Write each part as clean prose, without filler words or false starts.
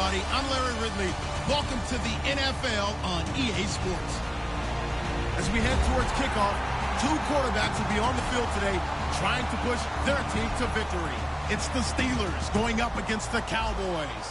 everybody. I'm Larry Ridley. Welcome to the NFL on EA Sports. As we head towards kickoff, two quarterbacks will be on the field today trying to push their team to victory. It's the Steelers going up against the Cowboys.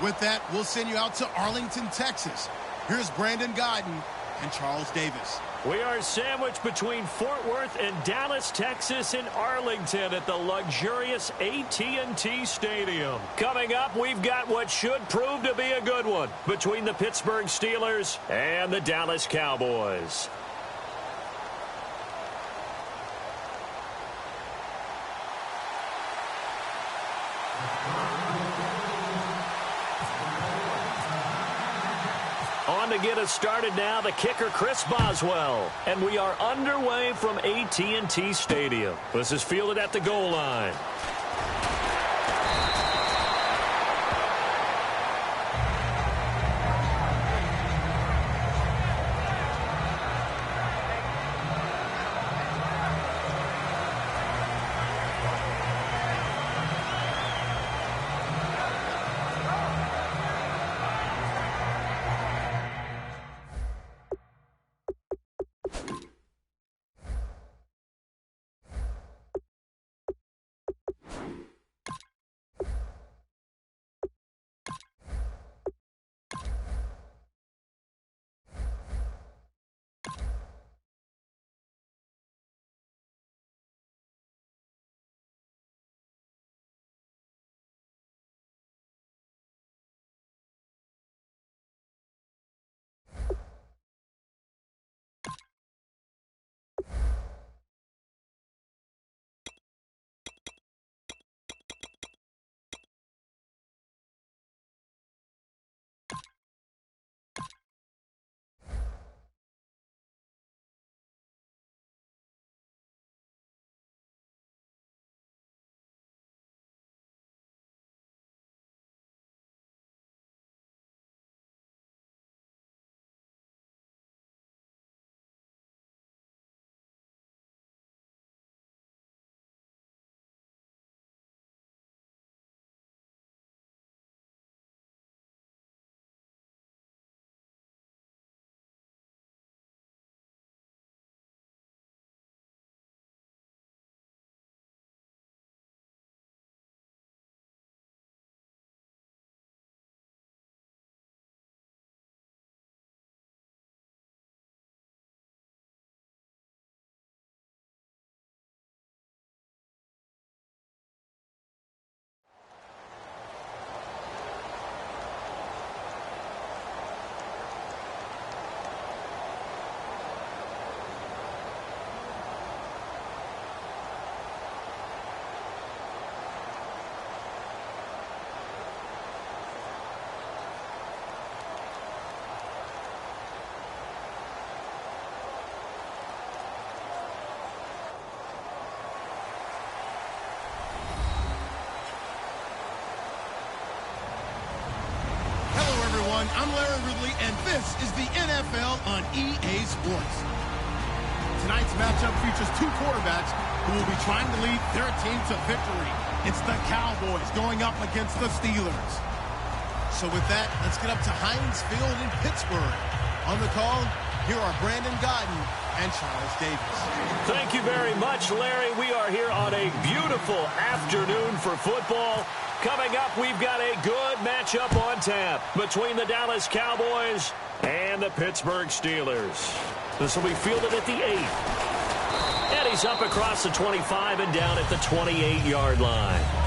With that, we'll send you out to Arlington, Texas. Here's Brandon Godden and Charles Davis. We are sandwiched between Fort Worth and Dallas, Texas, in Arlington at the luxurious AT&T Stadium. Coming up, we've got what should prove to be a good one between the Pittsburgh Steelers and the Dallas Cowboys. On to get us started now, the kicker, Chris Boswell. And we are underway from AT&T Stadium. This is fielded at the goal line. I'm Larry Ridley, and this is the NFL on EA Sports. Tonight's matchup features two quarterbacks who will be trying to lead their team to victory. It's the Cowboys going up against the Steelers. So with that, let's get up to Heinz Field in Pittsburgh. On the call, here are Brandon Godden and Charles Davis. Thank you very much, Larry. We are here on a beautiful afternoon for football. Coming up, we've got a good matchup on tap between the Dallas Cowboys and the Pittsburgh Steelers. This will be fielded at the 8. And he's up across the 25 and down at the 28-yard line.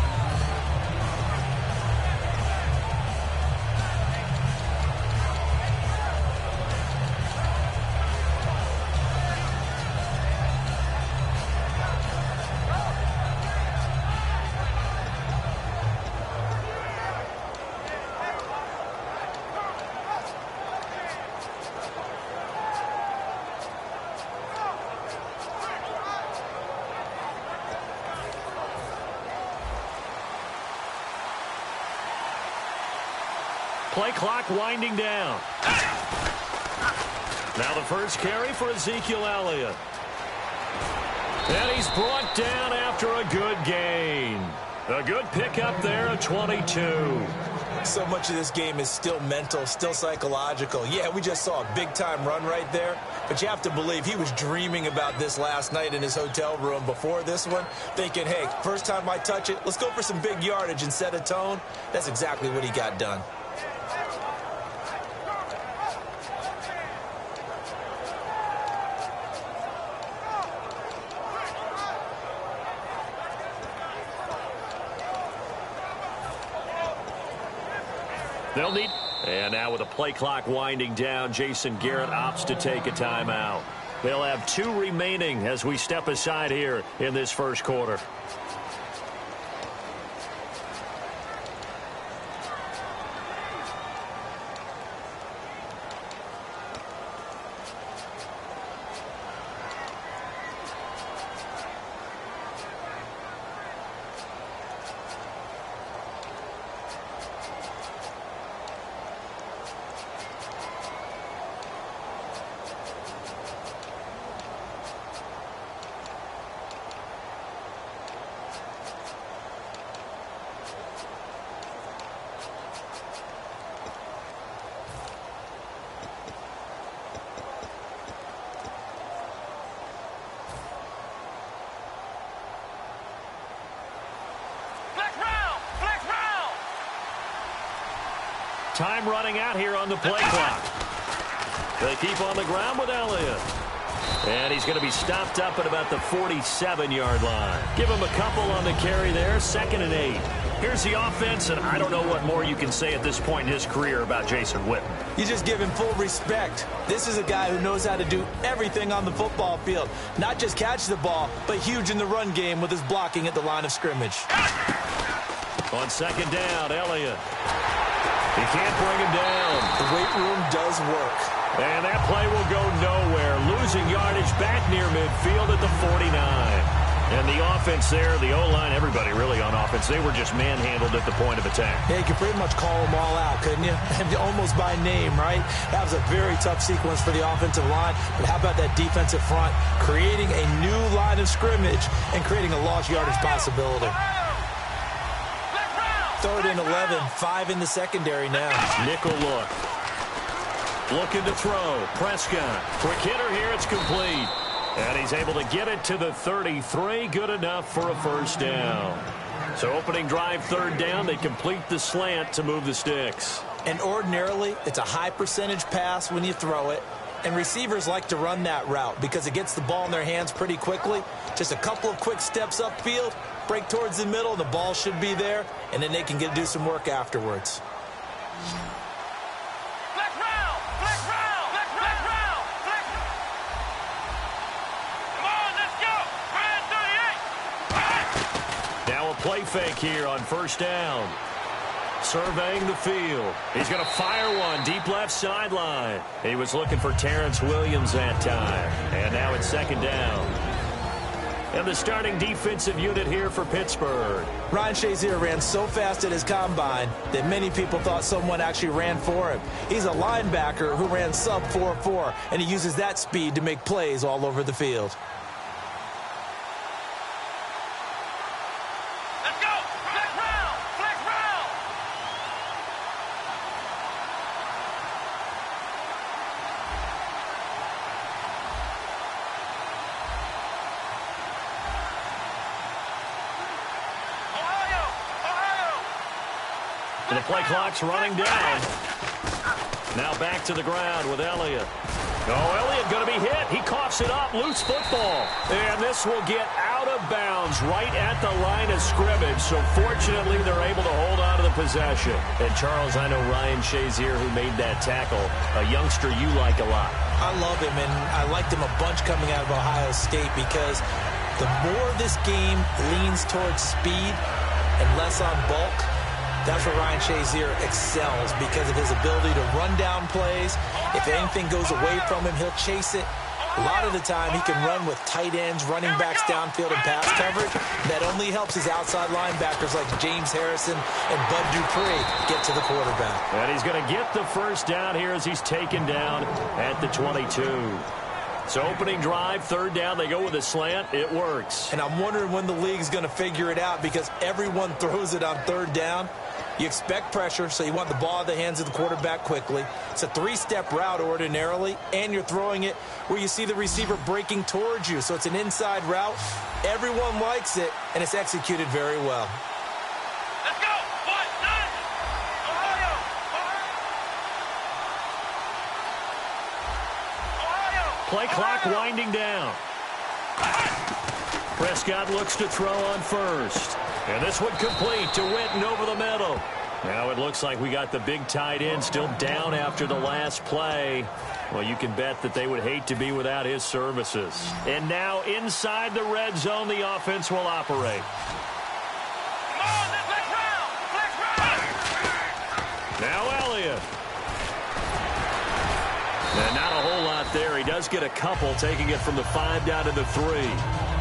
Play clock winding down. Now the first carry for Ezekiel Elliott. And he's brought down after a good gain. A good pickup there, a 22. So much of this game is still mental, still psychological. Yeah, we just saw a big-time run right there, but you have to believe he was dreaming about this last night in his hotel room before this one, thinking, hey, first time I touch it, let's go for some big yardage and set a tone. That's exactly what he got done. They'll need... And now with a play clock winding down, Jason Garrett opts to take a timeout. They'll have 2 remaining as we step aside here in this first quarter. Time running out here on the play clock. They keep on the ground with Elliott. And he's going to be stopped up at about the 47-yard line. Give him a couple on the carry there, 2nd and 8. Here's the offense, and I don't know what more you can say at this point in his career about Jason Witten. You just give him full respect. This is a guy who knows how to do everything on the football field. Not just catch the ball, but huge in the run game with his blocking at the line of scrimmage. On 2nd down, Elliott. He can't bring him down. The weight room does work. And that play will go nowhere. Losing yardage back near midfield at the 49. And the offense there, the O-line, everybody really on offense, they were just manhandled at the point of attack. Yeah, you could pretty much call them all out, couldn't you? Almost by name, right? That was a very tough sequence for the offensive line. But how about that defensive front creating a new line of scrimmage and creating a lost yardage possibility? 3rd and 11, 5 in the secondary now. Nickel look. Looking to throw. Prescott. Quick hitter here. It's complete. And he's able to get it to the 33. Good enough for a first down. So opening drive, 3rd down. They complete the slant to move the sticks. And ordinarily, it's a high percentage pass when you throw it. And receivers like to run that route because it gets the ball in their hands pretty quickly. Just a couple of quick steps upfield, break towards the middle, the ball should be there, and then they can do some work afterwards. Now a play fake here on 1st down. Surveying the field. He's going to fire one deep left sideline. He was looking for Terrence Williams that time. And now it's 2nd down. And the starting defensive unit here for Pittsburgh. Ryan Shazier ran so fast at his combine that many people thought someone actually ran for him. He's a linebacker who ran sub 4.4, and he uses that speed to make plays all over the field. The play clock's running down. Now back to the ground with Elliott. Oh, Elliott going to be hit. He coughs it up. Loose football. And this will get out of bounds right at the line of scrimmage. So fortunately, they're able to hold on to the possession. And Charles, I know Ryan Shazier, who made that tackle, a youngster you like a lot. I love him, and I liked him a bunch coming out of Ohio State because the more this game leans towards speed and less on bulk, that's where Ryan Shazier excels because of his ability to run down plays. If anything goes away from him, he'll chase it. A lot of the time, he can run with tight ends, running backs downfield, and pass coverage. That only helps his outside linebackers like James Harrison and Bud Dupree get to the quarterback. And he's going to get the first down here as he's taken down at the 22. So opening drive, third down, they go with a slant. It works. And I'm wondering when the league's going to figure it out because everyone throws it on third down. You expect pressure, so you want the ball in the hands of the quarterback quickly. It's a three-step route ordinarily, and you're throwing it where you see the receiver breaking towards you. So it's an inside route. Everyone likes it, and it's executed very well. Let's go! 1-9! Ohio! Play clock winding down. Prescott looks to throw on first. And this one complete to Witten over the middle. Now it looks like we got the big tight end still down after the last play. Well, you can bet that they would hate to be without his services. And now inside the red zone, the offense will operate. Come on, let's round! Let's round! Now Elliott. And not a whole lot there. He does get a couple, taking it from the 5 down to the 3.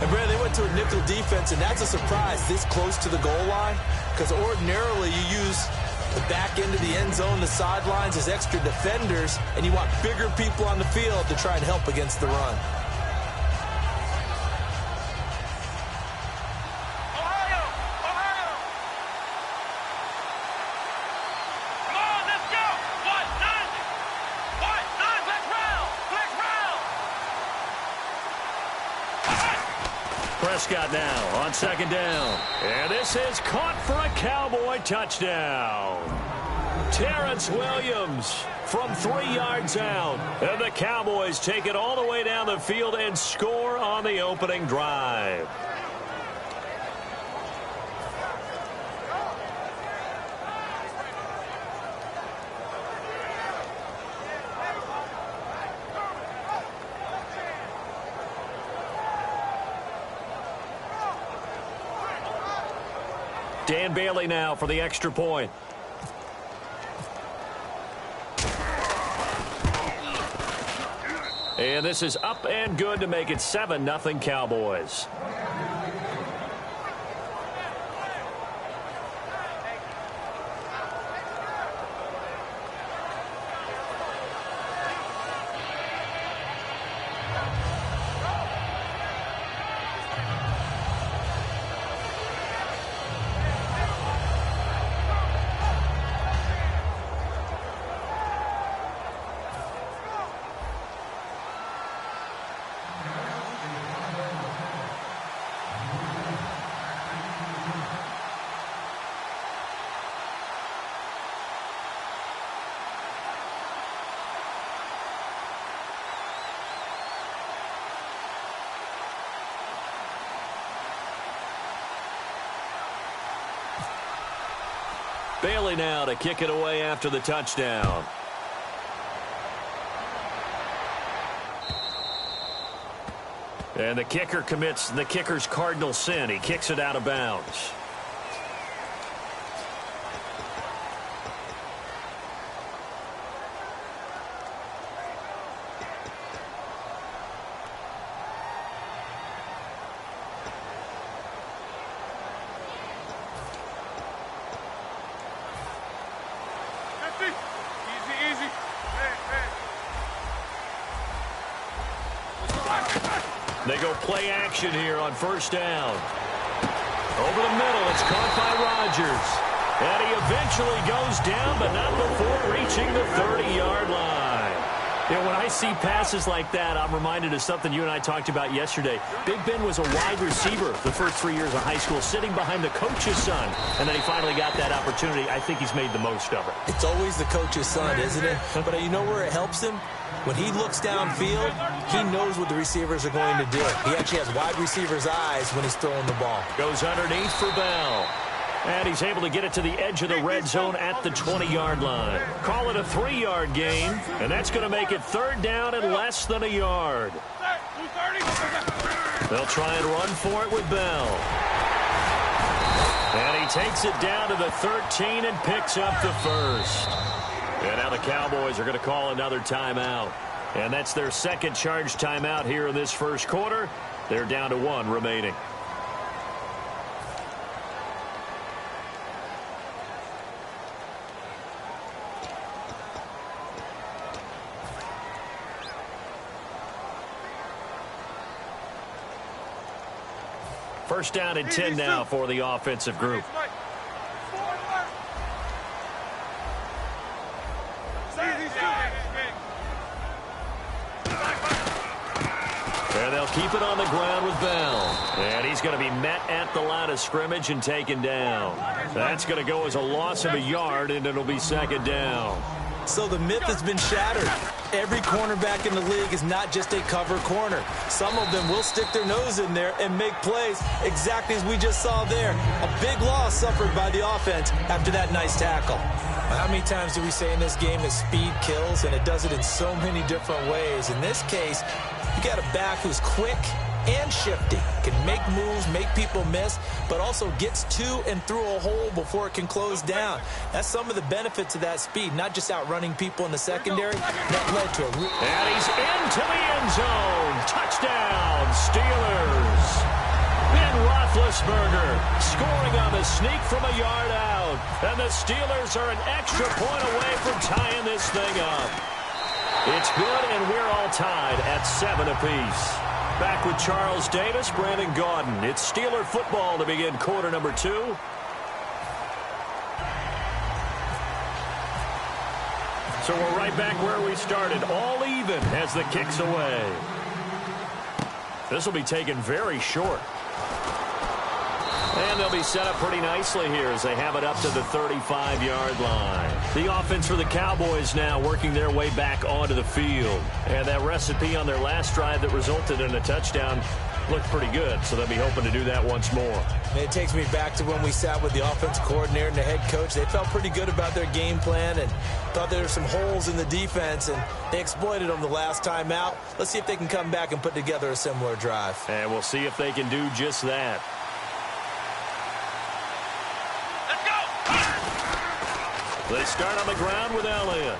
And, Brad, they went to a nickel defense, and that's a surprise this close to the goal line because ordinarily you use the back end of the end zone, the sidelines as extra defenders, and you want bigger people on the field to try and help against the run. Ohio! Ohio! Come on, let's go! 1-9! 1-9, let's round! Let's round! Prescott now on second down. And this is caught for a Cowboy touchdown. Terrence Williams from 3 yards out. And the Cowboys take it all the way down the field and score on the opening drive. Dan Bailey now for the extra point. And this is up and good to make it 7-0 Cowboys. Bailey now to kick it away after the touchdown. And the kicker commits the kicker's cardinal sin. He kicks it out of bounds. They go play action here on first down. Over the middle, it's caught by Rodgers. And he eventually goes down, but not before reaching the 30-yard line. You know, when I see passes like that, I'm reminded of something you and I talked about yesterday. Big Ben was a wide receiver the first 3 years of high school, sitting behind the coach's son. And then he finally got that opportunity. I think he's made the most of it. It's always the coach's son, isn't it? But you know where it helps him? When he looks downfield, he knows what the receivers are going to do. He actually has wide receivers' eyes when he's throwing the ball. Goes underneath for Bell. And he's able to get it to the edge of the red zone at the 20-yard line. Call it a 3-yard gain, and that's going to make it third down and less than a yard. They'll try and run for it with Bell. And he takes it down to the 13 and picks up the first. And now the Cowboys are going to call another timeout. And that's their second charge timeout here in this first quarter. They're down to 1 remaining. First down and 10 now for the offensive group. And they'll keep it on the ground with Bell. And he's going to be met at the line of scrimmage and taken down. That's going to go as a loss of a yard, and it'll be second down. So the myth has been shattered. Every cornerback in the league is not just a cover corner. Some of them will stick their nose in there and make plays exactly as we just saw there. A big loss suffered by the offense after that nice tackle. How many times do we say in this game that speed kills, and it does it in so many different ways? In this case, you got a back who's quick and shifty, can make moves, make people miss, but also gets to and through a hole before it can close down. That's some of the benefits of that speed, not just outrunning people in the secondary. That led to a... And he's into the end zone. Touchdown, Steelers. Ben Roethlisberger scoring on the sneak from a yard out. And the Steelers are an extra point away from tying this thing up. It's good, and we're all tied at 7 apiece. Back with Charles Davis, Brandon Gaudin. It's Steeler football to begin quarter number 2. So we're right back where we started, all even as the kick's away. This will be taken very short. And they'll be set up pretty nicely here as they have it up to the 35-yard line. The offense for the Cowboys now working their way back onto the field. And that recipe on their last drive that resulted in a touchdown looked pretty good, so they'll be hoping to do that once more. And it takes me back to when we sat with the offensive coordinator and the head coach. They felt pretty good about their game plan and thought there were some holes in the defense, and they exploited them the last time out. Let's see if they can come back and put together a similar drive. And we'll see if they can do just that. They start on the ground with Elliott.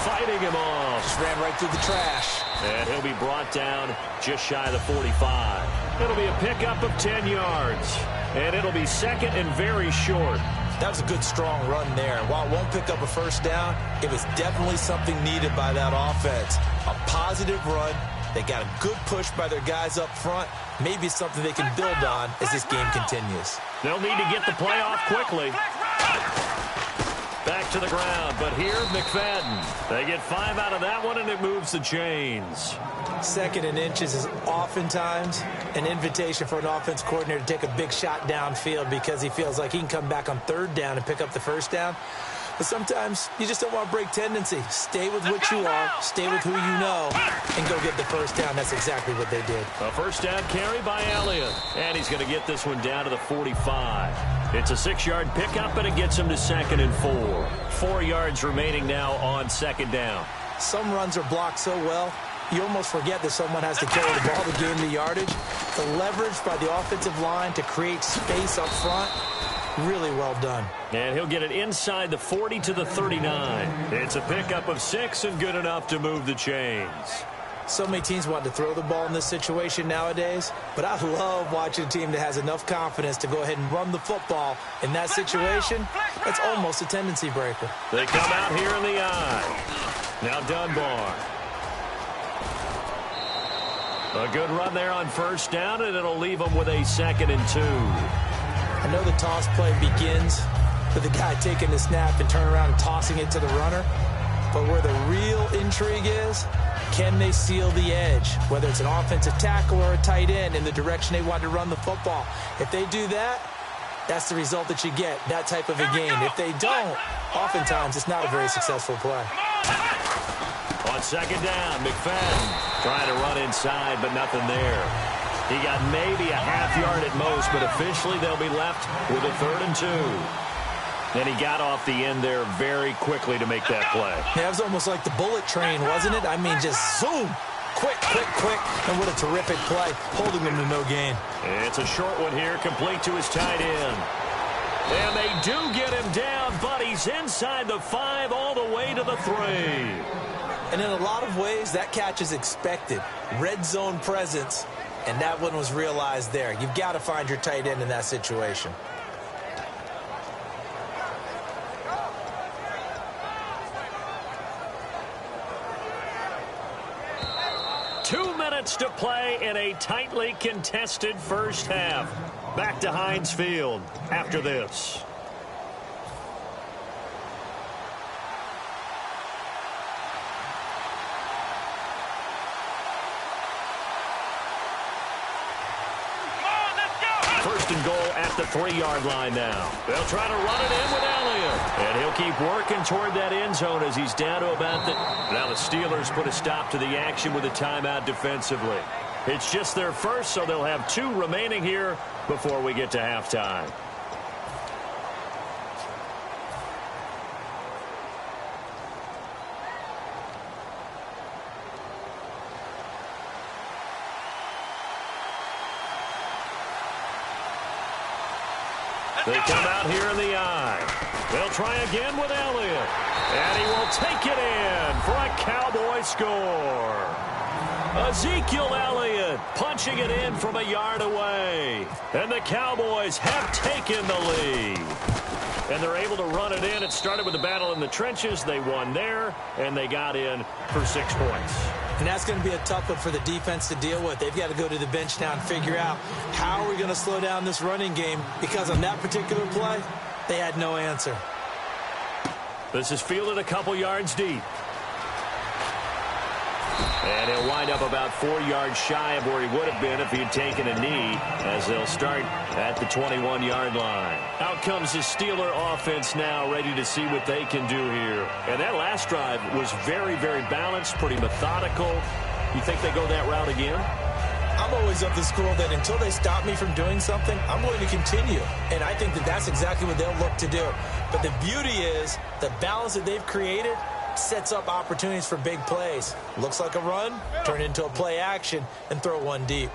Fighting him off. Just ran right through the trash. And he'll be brought down just shy of the 45. It'll be a pickup of 10 yards. And it'll be second and very short. That was a good, strong run there. And while it won't pick up a first down, it was definitely something needed by that offense. A positive run. They got a good push by their guys up front. Maybe it's something they can build on as this game continues. They'll need to get the play off quickly. Back to the ground, but here, McFadden. They get 5 out of that one, and it moves the chains. Second and inches is oftentimes an invitation for an offense coordinator to take a big shot downfield because he feels like he can come back on third down and pick up the first down. But sometimes you just don't want to break tendency. Stay with what you are, stay with who you know, and go get the first down. That's exactly what they did. A first down carry by Elliott. And he's going to get this one down to the 45. It's a 6-yard pickup, and it gets him to second and 4. 4 yards remaining now on second down. Some runs are blocked so well, you almost forget that someone has to carry the ball to gain the yardage. The leverage by the offensive line to create space up front, really well done. And he'll get it inside the 40 to the 39. It's a pickup of 6 and good enough to move the chains. So many teams want to throw the ball in this situation nowadays, but I love watching a team that has enough confidence to go ahead and run the football in that situation. That's almost a tendency breaker. They come out here in the eye. Now Dunbar. A good run there on first down, and it'll leave them with a second and 2. I know the toss play begins with the guy taking the snap and turn around and tossing it to the runner. But where the real intrigue is, can they seal the edge? Whether it's an offensive tackle or a tight end in the direction they want to run the football. If they do that, that's the result that you get, that type of a game. If they don't, oftentimes it's not a very successful play. On second down, McFadden trying to run inside, but nothing there. He got maybe a half yard at most, but officially they'll be left with a 3rd and 2. And he got off the end there very quickly to make that play. Yeah, it was almost like the bullet train, wasn't it? I mean, just zoom. Quick, quick, quick. And what a terrific play, holding him to no gain. It's a short one here, complete to his tight end. And they do get him down, but he's inside the 5 all the way to the 3. And in a lot of ways, that catch is expected. Red zone presence, and that one was realized there. You've got to find your tight end in that situation. minutes to play in a tightly contested first half. Back to Heinz Field after this. First and goal at the 3-yard line now. They'll try to run it in with Elliott. And he'll keep working toward that end zone as he's down to about the... Now the Steelers put a stop to the action with a timeout defensively. It's just their first, so they'll have 2 remaining here before we get to halftime. They come out here in the eye. They'll try again with Elliott. And he will take it in for a Cowboy score. Ezekiel Elliott punching it in from a yard away. And the Cowboys have taken the lead. And they're able to run it in. It started with a battle in the trenches. They won there, and they got in for 6 points. And that's going to be a tough one for the defense to deal with. They've got to go to the bench now and figure out how are we going to slow down this running game, because on that particular play, they had no answer. This is fielded a couple yards deep. And he'll wind up about 4 yards shy of where he would have been if he had taken a knee, as they'll start at the 21-yard line. Out comes his Steeler offense now, ready to see what they can do here. And that last drive was very, very balanced, pretty methodical. You think they go that route again? I'm always of the school that until they stop me from doing something, I'm going to continue. And I think that that's exactly what they'll look to do. But the beauty is the balance that they've created sets up opportunities for big plays. Looks like a run, turn into a play action, and throw one deep.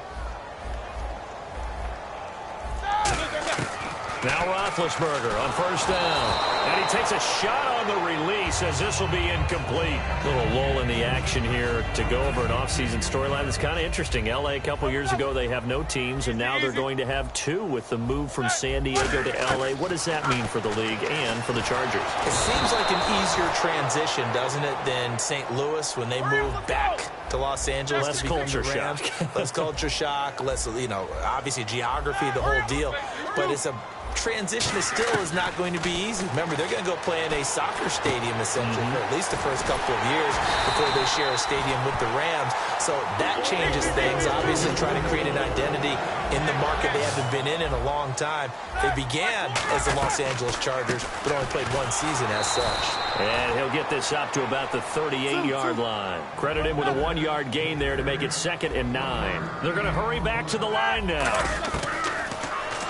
Now Roethlisberger on first down. And he takes a shot on the release as this will be incomplete. Little lull in the action here to go over an offseason storyline that's kind of interesting. L.A. a couple years ago, they have no teams, and now they're going to have 2 with the move from San Diego to L.A. What does that mean for the league and for the Chargers? It seems like an easier transition, doesn't it, than St. Louis when they moved back to Los Angeles. Less to become culture the Rams. shock. Less culture shock, less, obviously geography, the whole deal. But it's a transition is not going to be easy. Remember, they're going to go play in a soccer stadium, essentially, for at least the first couple of years before they share a stadium with the Rams. So that changes things. Obviously, trying to create an identity in the market they haven't been in a long time. They began as the Los Angeles Chargers, but only played 1 season as such. And he'll get this up to about the 38-yard line. Credit him with a 1-yard gain there to make it 2nd and 9. They're going to hurry back to the line now.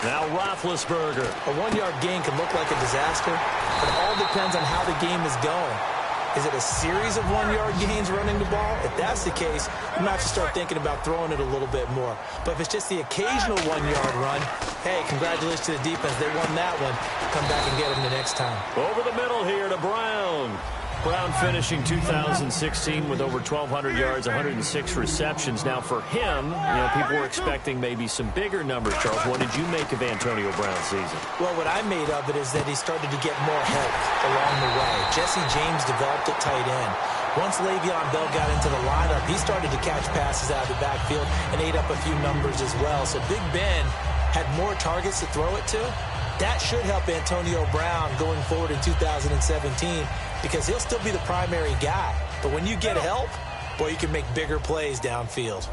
Now Roethlisberger. A 1-yard gain can look like a disaster, but it all depends on how the game is going. Is it a series of 1-yard gains running the ball? If that's the case, you might have to start thinking about throwing it a little bit more. But if it's just the occasional 1-yard run, hey, congratulations to the defense. They won that one. Come back and get them the next time. Over the middle here to Brown. Brown finishing 2016 with over 1,200 yards, 106 receptions. Now for him, people were expecting maybe some bigger numbers. Charles, what did you make of Antonio Brown's season? Well, what I made of it is that he started to get more help along the way. Jesse James developed at tight end. Once Le'Veon Bell got into the lineup, he started to catch passes out of the backfield and ate up a few numbers as well. So Big Ben had more targets to throw it to. That should help Antonio Brown going forward in 2017 because he'll still be the primary guy. But when you get help, boy, you can make bigger plays downfield.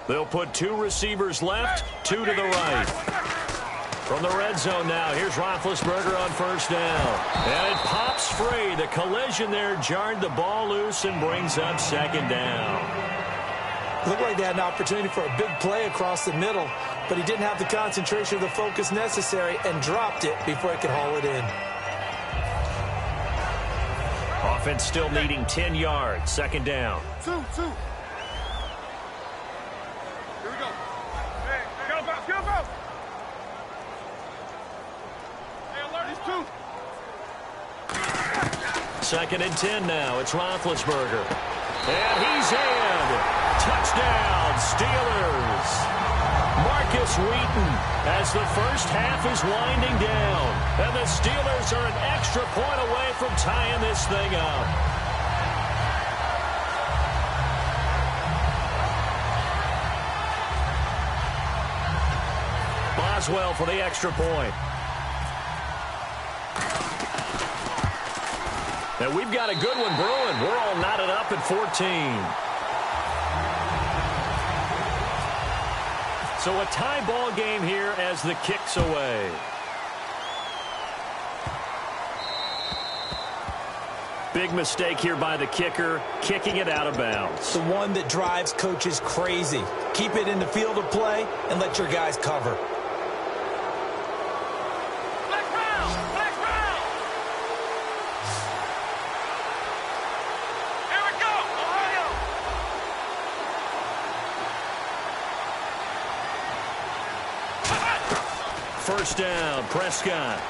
They'll put 2 receivers left, 2 to the right. From the red zone now, here's Roethlisberger on first down. And it pops free. The collision there jarred the ball loose and brings up 2nd down. Looked like they had an opportunity for a big play across the middle, but he didn't have the concentration or the focus necessary and dropped it before he could haul it in. Offense still needing 10 yards. 2nd down. 2. Here we go. Hey, go. Hey, alert, he's 2. 2nd and 10 now. It's Roethlisberger. And he's in. Touchdown, Steelers. Marcus Wheaton as the first half is winding down. And the Steelers are an extra point away from tying this thing up. Boswell for the extra point. And we've got a good one brewing. We're all knotted up at 14. So a tie ball game here as the kick's away. Big mistake here by the kicker, kicking it out of bounds. The one that drives coaches crazy. Keep it in the field of play and let your guys cover. Black round! Black round! Here we go! Ohio! First down, Prescott.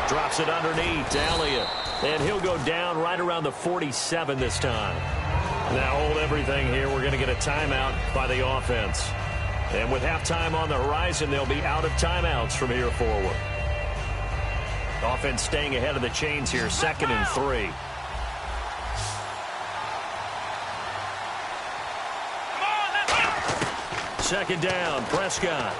Drops it underneath to Elliott. And he'll go down right around the 47 this time. Now hold everything here. We're going to get a timeout by the offense. And with halftime on the horizon, they'll be out of timeouts from here forward. Offense staying ahead of the chains here, 2nd and 3. Second down, Prescott.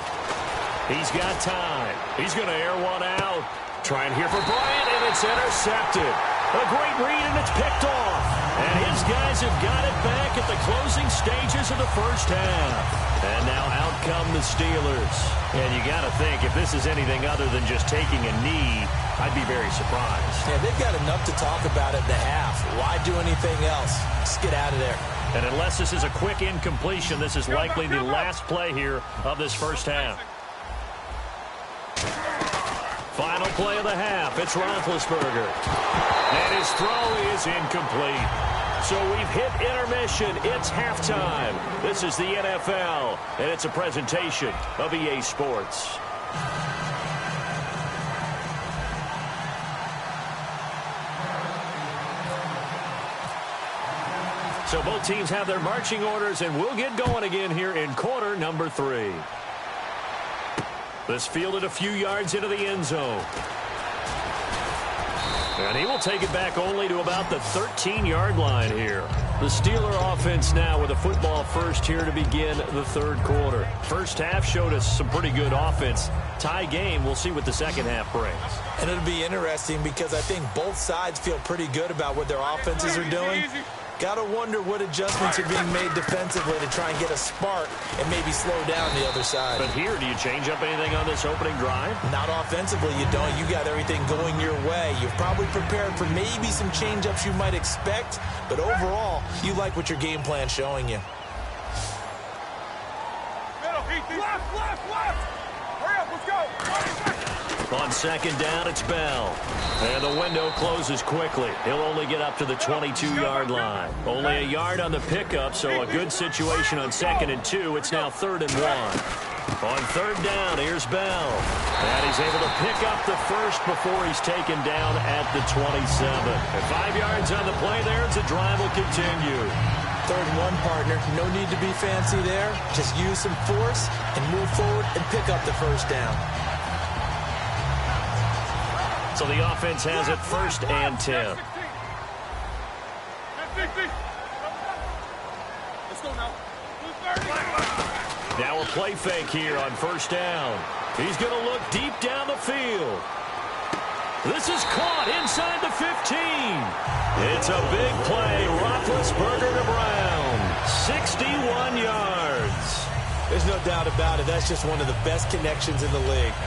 He's got time. He's going to air one out. Trying here for Bryant, and it's intercepted. A great read, and it's picked off. And his guys have got it back at the closing stages of the first half. And now out come the Steelers. And you got to think, if this is anything other than just taking a knee, I'd be very surprised. Yeah, they've got enough to talk about at the half. Why do anything else? Just get out of there. And unless this is a quick incompletion, this is likely the last play here of this first half. Final play of the half. It's Roethlisberger. And his throw is incomplete. So we've hit intermission. It's halftime. This is the NFL, and it's a presentation of EA Sports. So both teams have their marching orders, and we'll get going again here in quarter number 3. This fielded a few yards into the end zone. And he will take it back only to about the 13-yard line here. The Steeler offense now with a football first here to begin the third quarter. First half showed us some pretty good offense. Tie game, we'll see what the second half brings. And it'll be interesting because I think both sides feel pretty good about what their offenses are doing. Got to wonder what adjustments are being made defensively to try and get a spark and maybe slow down the other side. But here, do you change up anything on this opening drive? Not offensively, you don't. You got everything going your way. You've probably prepared for maybe some change-ups you might expect, but overall, you like what your game plan's showing you. Left! Hurry up, let's go! On second down, it's Bell. And the window closes quickly. He'll only get up to the 22-yard line. Only a yard on the pickup, so a good situation on 2nd and 2. It's now 3rd and 1. On third down, here's Bell. And he's able to pick up the first before he's taken down at the 27. And 5 yards on the play there as the drive will continue. 3rd and 1, partner. No need to be fancy there. Just use some force and move forward and pick up the first down. So the offense has it 1st and 10. Let's go now. Now a play fake here on 1st down. He's going to look deep down the field. This is caught inside the 15. It's a big play. Roethlisberger to Brown. 61 yards. There's no doubt about it. That's just one of the best connections in the league.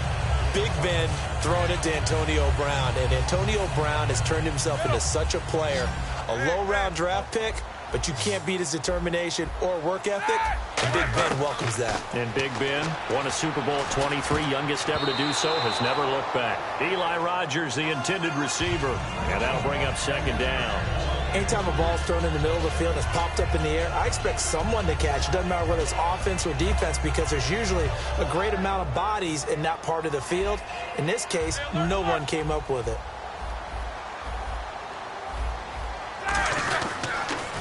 Big Ben throwing it to Antonio Brown, and Antonio Brown has turned himself into such a player. A low-round draft pick, but you can't beat his determination or work ethic, and Big Ben welcomes that. And Big Ben won a Super Bowl at 23, youngest ever to do so, has never looked back. Eli Rogers, the intended receiver, and that'll bring up 2nd down. Anytime a ball's thrown in the middle of the field and it's popped up in the air, I expect someone to catch. It doesn't matter whether it's offense or defense because there's usually a great amount of bodies in that part of the field. In this case, no one came up with it.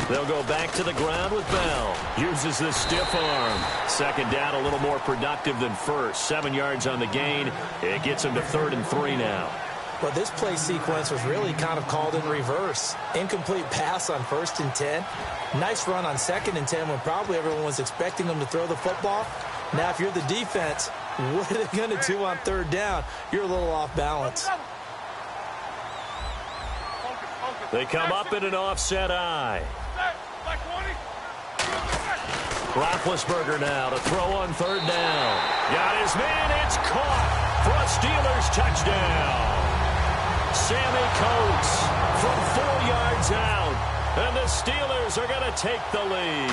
They'll go back to the ground with Bell. Uses the stiff arm. 2nd down, a little more productive than 1st. 7 yards on the gain. It gets him to 3rd and 3 now. Well, this play sequence was really kind of called in reverse. Incomplete pass on 1st and 10. Nice run on 2nd and 10 when probably everyone was expecting them to throw the football. Now, if you're the defense, what are they going to do on third down? You're a little off balance. They come up in an offset eye. Roethlisberger now to throw on third down. Got his man. It's caught for a Steelers touchdown. Sammy Coates from 4 yards out. And the Steelers are going to take the lead.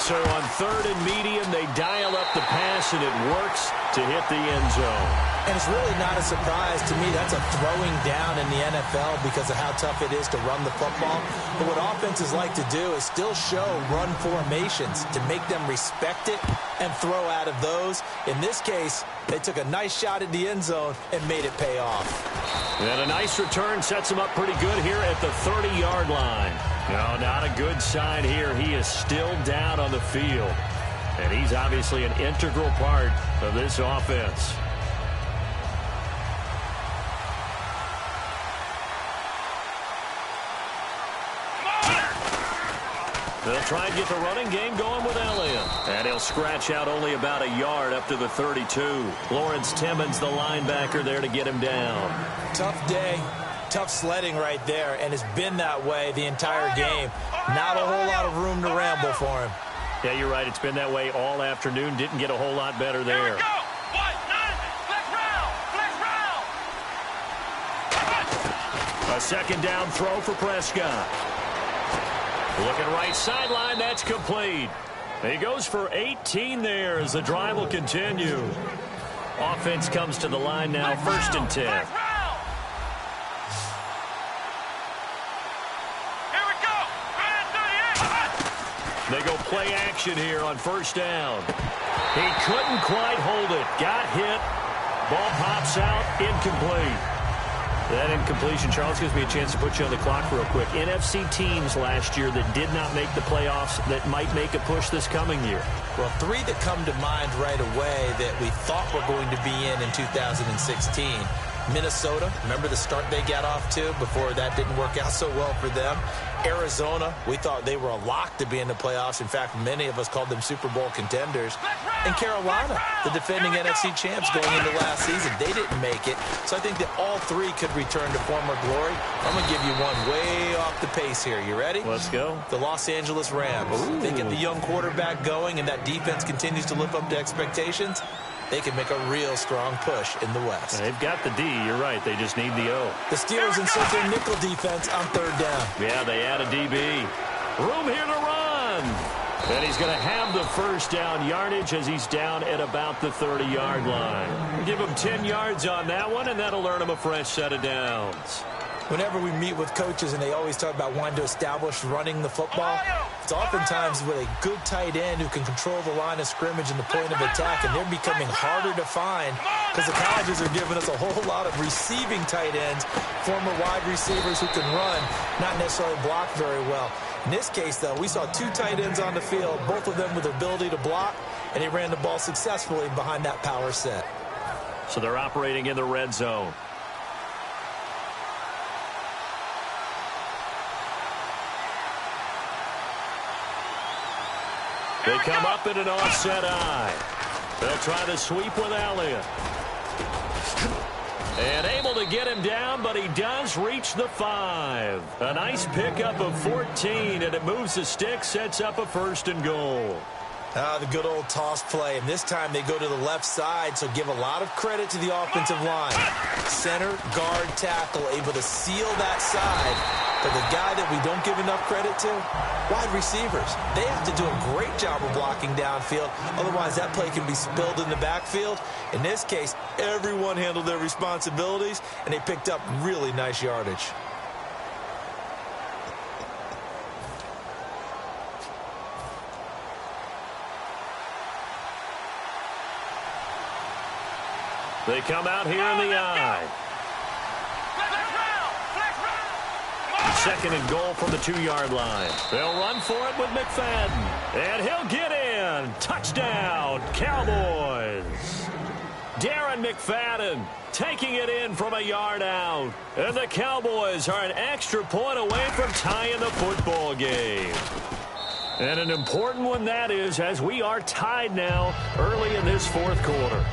So on third and medium, they dial up the pass, and it works to hit the end zone. And it's really not a surprise to me. That's a throwing down in the NFL because of how tough it is to run the football. But what offenses like to do is still show run formations to make them respect it and throw out of those. In this case, they took a nice shot at the end zone and made it pay off. And a nice return sets him up pretty good here at the 30-yard line. No, not a good sign here. He is still down on the field. And he's obviously an integral part of this offense. They'll try and get the running game going with Elliott. And he'll scratch out only about a yard up to the 32. Lawrence Timmons, the linebacker, there to get him down. Tough day. Tough sledding right there, and it's been that way the entire game. Not a whole lot of room to ramble for him. Yeah, you're right. It's been that way all afternoon. Didn't get a whole lot better there. Here we go. A second down throw for Prescott. Looking right sideline, that's complete. He goes for 18 there as the drive will continue. Offense comes to the line now, 1st and 10. They go play action here on 1st down. He couldn't quite hold it. Got hit. Ball pops out. Incomplete. That incompletion, Charles, gives me a chance to put you on the clock real quick. NFC teams last year that did not make the playoffs that might make a push this coming year. Well, 3 that come to mind right away that we thought were going to be in 2016. Minnesota, remember the start they got off to before that didn't work out so well for them. Arizona, we thought they were a lock to be in the playoffs. In fact, many of us called them Super Bowl contenders. And Carolina, the defending NFC champs going into last season, they didn't make it. So I think that all 3 could return to former glory. I'm going to give you one way off the pace here. You ready? Let's go. The Los Angeles Rams. Ooh. They get the young quarterback going, and that defense continues to live up to expectations. They can make a real strong push in the West. They've got the D, you're right. They just need the O. The Steelers insert their nickel defense on 3rd down. Yeah, they add a DB. Room here to run. And he's going to have the 1st down yardage as he's down at about the 30-yard line. Give him 10 yards on that one, and that'll earn him a fresh set of downs. Whenever we meet with coaches and they always talk about wanting to establish running the football, it's oftentimes with a good tight end who can control the line of scrimmage and the point of attack, and they're becoming harder to find because the colleges are giving us a whole lot of receiving tight ends, former wide receivers who can run, not necessarily block very well. In this case, though, we saw 2 tight ends on the field, both of them with the ability to block, and they ran the ball successfully behind that power set. So they're operating in the red zone. They come up in an offset eye. They'll try to sweep with Elliott. And able to get him down, but he does reach the 5. A nice pickup of 14, and it moves the stick, sets up a 1st and goal. The good old toss play, and this time they go to the left side, so give a lot of credit to the offensive line. Center, guard, tackle, able to seal that side. But the guy that we don't give enough credit to, wide receivers. They have to do a great job of blocking downfield, otherwise that play can be spilled in the backfield. In this case, everyone handled their responsibilities, and they picked up really nice yardage. They come out here in the eye. 2nd and goal from the 2-yard line. They'll run for it with McFadden. And he'll get in. Touchdown, Cowboys. Darren McFadden taking it in from a yard out. And the Cowboys are an extra point away from tying the football game. And an important one that is, as we are tied now early in this 4th quarter.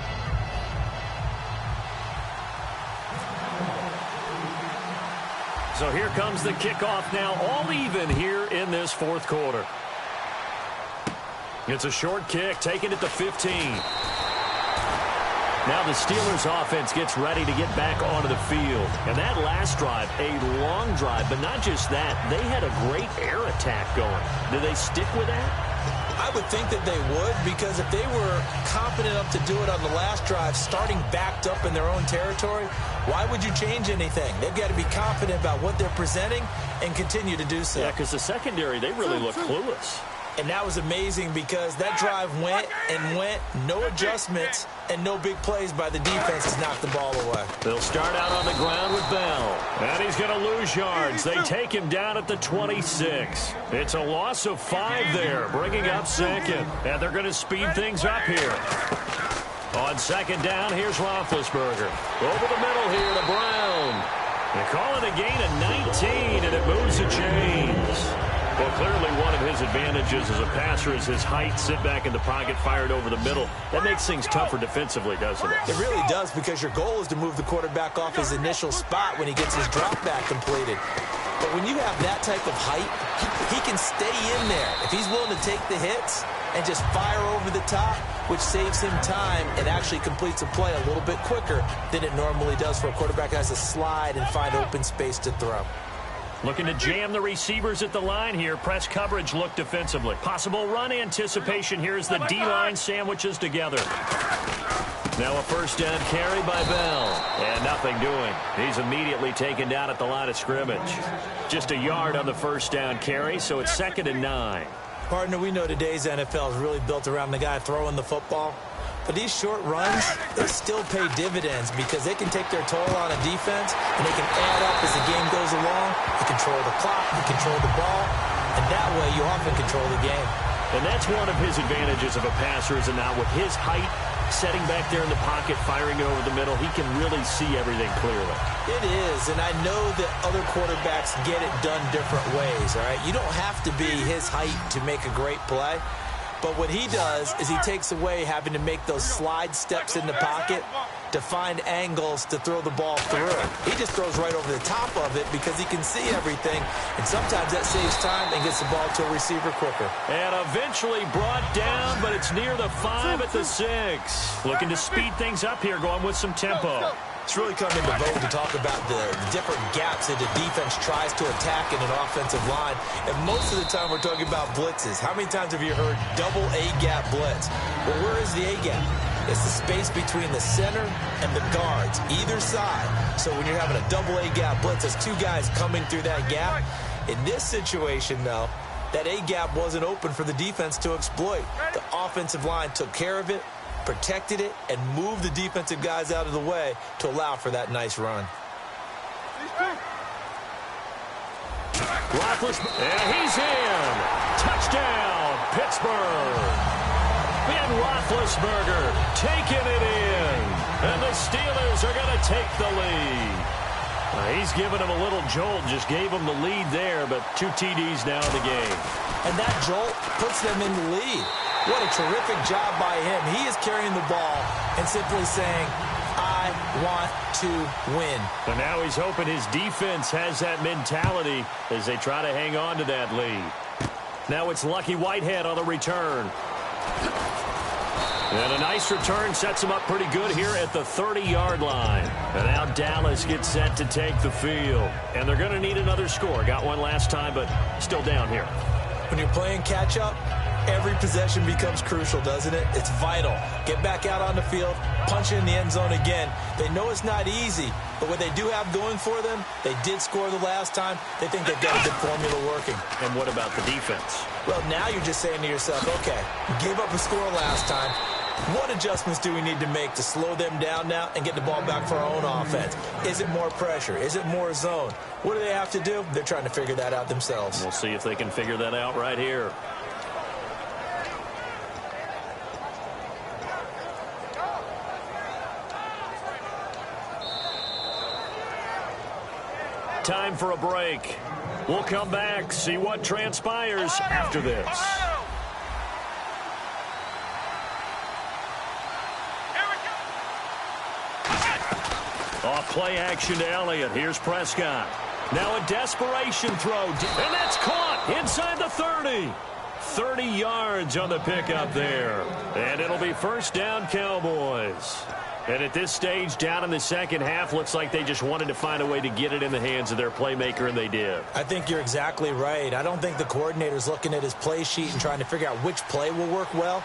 So here comes the kickoff now, all even here in this fourth quarter. It's a short kick, taking it to 15. Now the Steelers offense gets ready to get back onto the field. And that last drive, a long drive, but not just that. They had a great air attack going. Do they stick with that? I would think that they would, because if they were confident enough to do it on the last drive, starting backed up in their own territory, why would you change anything? They've got to be confident about what they're presenting and continue to do so. Yeah, because the secondary, they really look clueless. And that was amazing because that drive went and went, no adjustments, and no big plays by the defense to knock the ball away. They'll start out on the ground with Bell. And he's going to lose yards. They take him down at the 26. It's a loss of 5 there, bringing up second. And they're going to speed things up here. On second down, here's Roethlisberger. Over the middle here to Brown. They call it a gain of 19, and it moves the chains. Well, clearly one of his advantages as a passer is his height. Sit back in the pocket, fired over the middle. That makes things tougher defensively, doesn't it? It really does, because your goal is to move the quarterback off his initial spot when he gets his drop back completed. But when you have that type of height, he can stay in there. If he's willing to take the hits and just fire over the top, which saves him time and actually completes a play a little bit quicker than it normally does for a quarterback that has to slide and find open space to throw. Looking to jam the receivers at the line here. Press coverage look defensively. Possible run anticipation here as the D-line sandwiches together. Now a first down carry by Bell. And nothing doing. He's immediately taken down at the line of scrimmage. Just a yard on the first down carry, so it's 2nd and 9. Partner, we know today's NFL is really built around the guy throwing the football. But these short runs, they still pay dividends because they can take their toll on a defense and they can add up as the game goes along. You control the clock, you control the ball, and that way you often control the game. And that's one of his advantages of a passer, is that now with his height, setting back there in the pocket, firing it over the middle, he can really see everything clearly. It is, and I know that other quarterbacks get it done different ways, all right? You don't have to be his height to make a great play. But what he does is he takes away having to make those slide steps in the pocket to find angles to throw the ball through. He just throws right over the top of it because he can see everything, and sometimes that saves time and gets the ball to a receiver quicker. And eventually brought down, but it's near the 5 at the 6. Looking to speed things up here, going with some tempo. It's really come into vogue to talk about the different gaps that the defense tries to attack in an offensive line. And most of the time we're talking about blitzes. How many times have you heard double A-gap blitz? Well, where is the A-gap? It's the space between the center and the guards, either side. So when you're having a double A-gap blitz, there's 2 guys coming through that gap. In this situation, though, that A-gap wasn't open for the defense to exploit. The offensive line took care of it, protected it, and moved the defensive guys out of the way to allow for that nice run. Roethlisberger, and he's in. Touchdown, Pittsburgh. And Roethlisberger taking it in. And the Steelers are going to take the lead. He's given him a little jolt, just gave him the lead there, but 2 TDs now in the game. And that jolt puts them in the lead. What a terrific job by him. He is carrying the ball and simply saying, I want to win. And now he's hoping his defense has that mentality as they try to hang on to that lead. Now it's Lucky Whitehead on the return. And a nice return sets him up pretty good here at the 30-yard line. And now Dallas gets set to take the field. And they're going to need another score. Got one last time, but still down here. When you're playing catch-up, every possession becomes crucial, doesn't it? It's vital. Get back out on the field, punch in the end zone again. They know it's not easy, but what they do have going for them, they did score the last time. They think they've got a good formula working. And what about the defense? Well, now you're just saying to yourself, okay, we gave up a score last time. What adjustments do we need to make to slow them down now and get the ball back for our own offense? Is it more pressure? Is it more zone? What do they have to do? They're trying to figure that out themselves. We'll see if they can figure that out right here. Time for a break. We'll come back, see what transpires after this. Off play action to Elliott. Here's Prescott. Now a desperation throw, and that's caught inside the 30. 30 yards on the pickup there. And it'll be first down, Cowboys. And at this stage, down in the second half, looks like they just wanted to find a way to get it in the hands of their playmaker, and they did. I think you're exactly right. I don't think the coordinator's looking at his play sheet and trying to figure out which play will work well.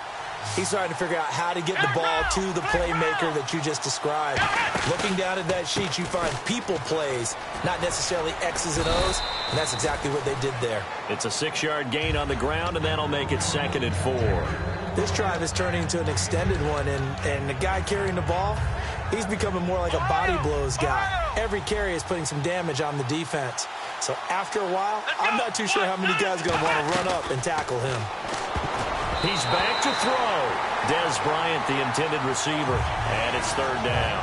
He's trying to figure out how to get the ball to the playmaker that you just described. Looking down at that sheet, you find people plays, not necessarily X's and O's, and that's exactly what they did there. It's a 6-yard gain on the ground, and that'll make it 2nd and 4. This drive is turning into an extended one, and the guy carrying the ball, he's becoming more like a body blows guy. Every carry is putting some damage on the defense. So after a while, I'm not too sure how many guys are going to want to run up and tackle him. He's back to throw. Dez Bryant, the intended receiver, and it's 3rd down.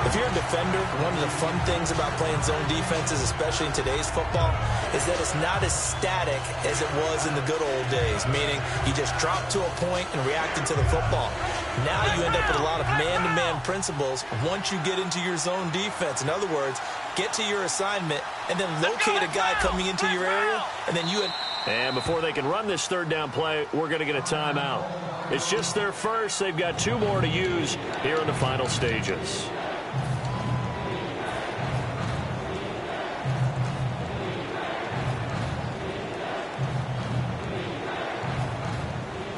If you're a defender, one of the fun things about playing zone defenses, especially in today's football, is that it's not as static as it was in the good old days, meaning you just drop to a point and reacted to the football. Now you end up with a lot of man-to-man principles once you get into your zone defense. In other words, get to your assignment and then locate a guy coming into your area, and then you... And before they can run this 3rd down play, we're going to get a timeout. It's just their first. They've got 2 more to use here in the final stages.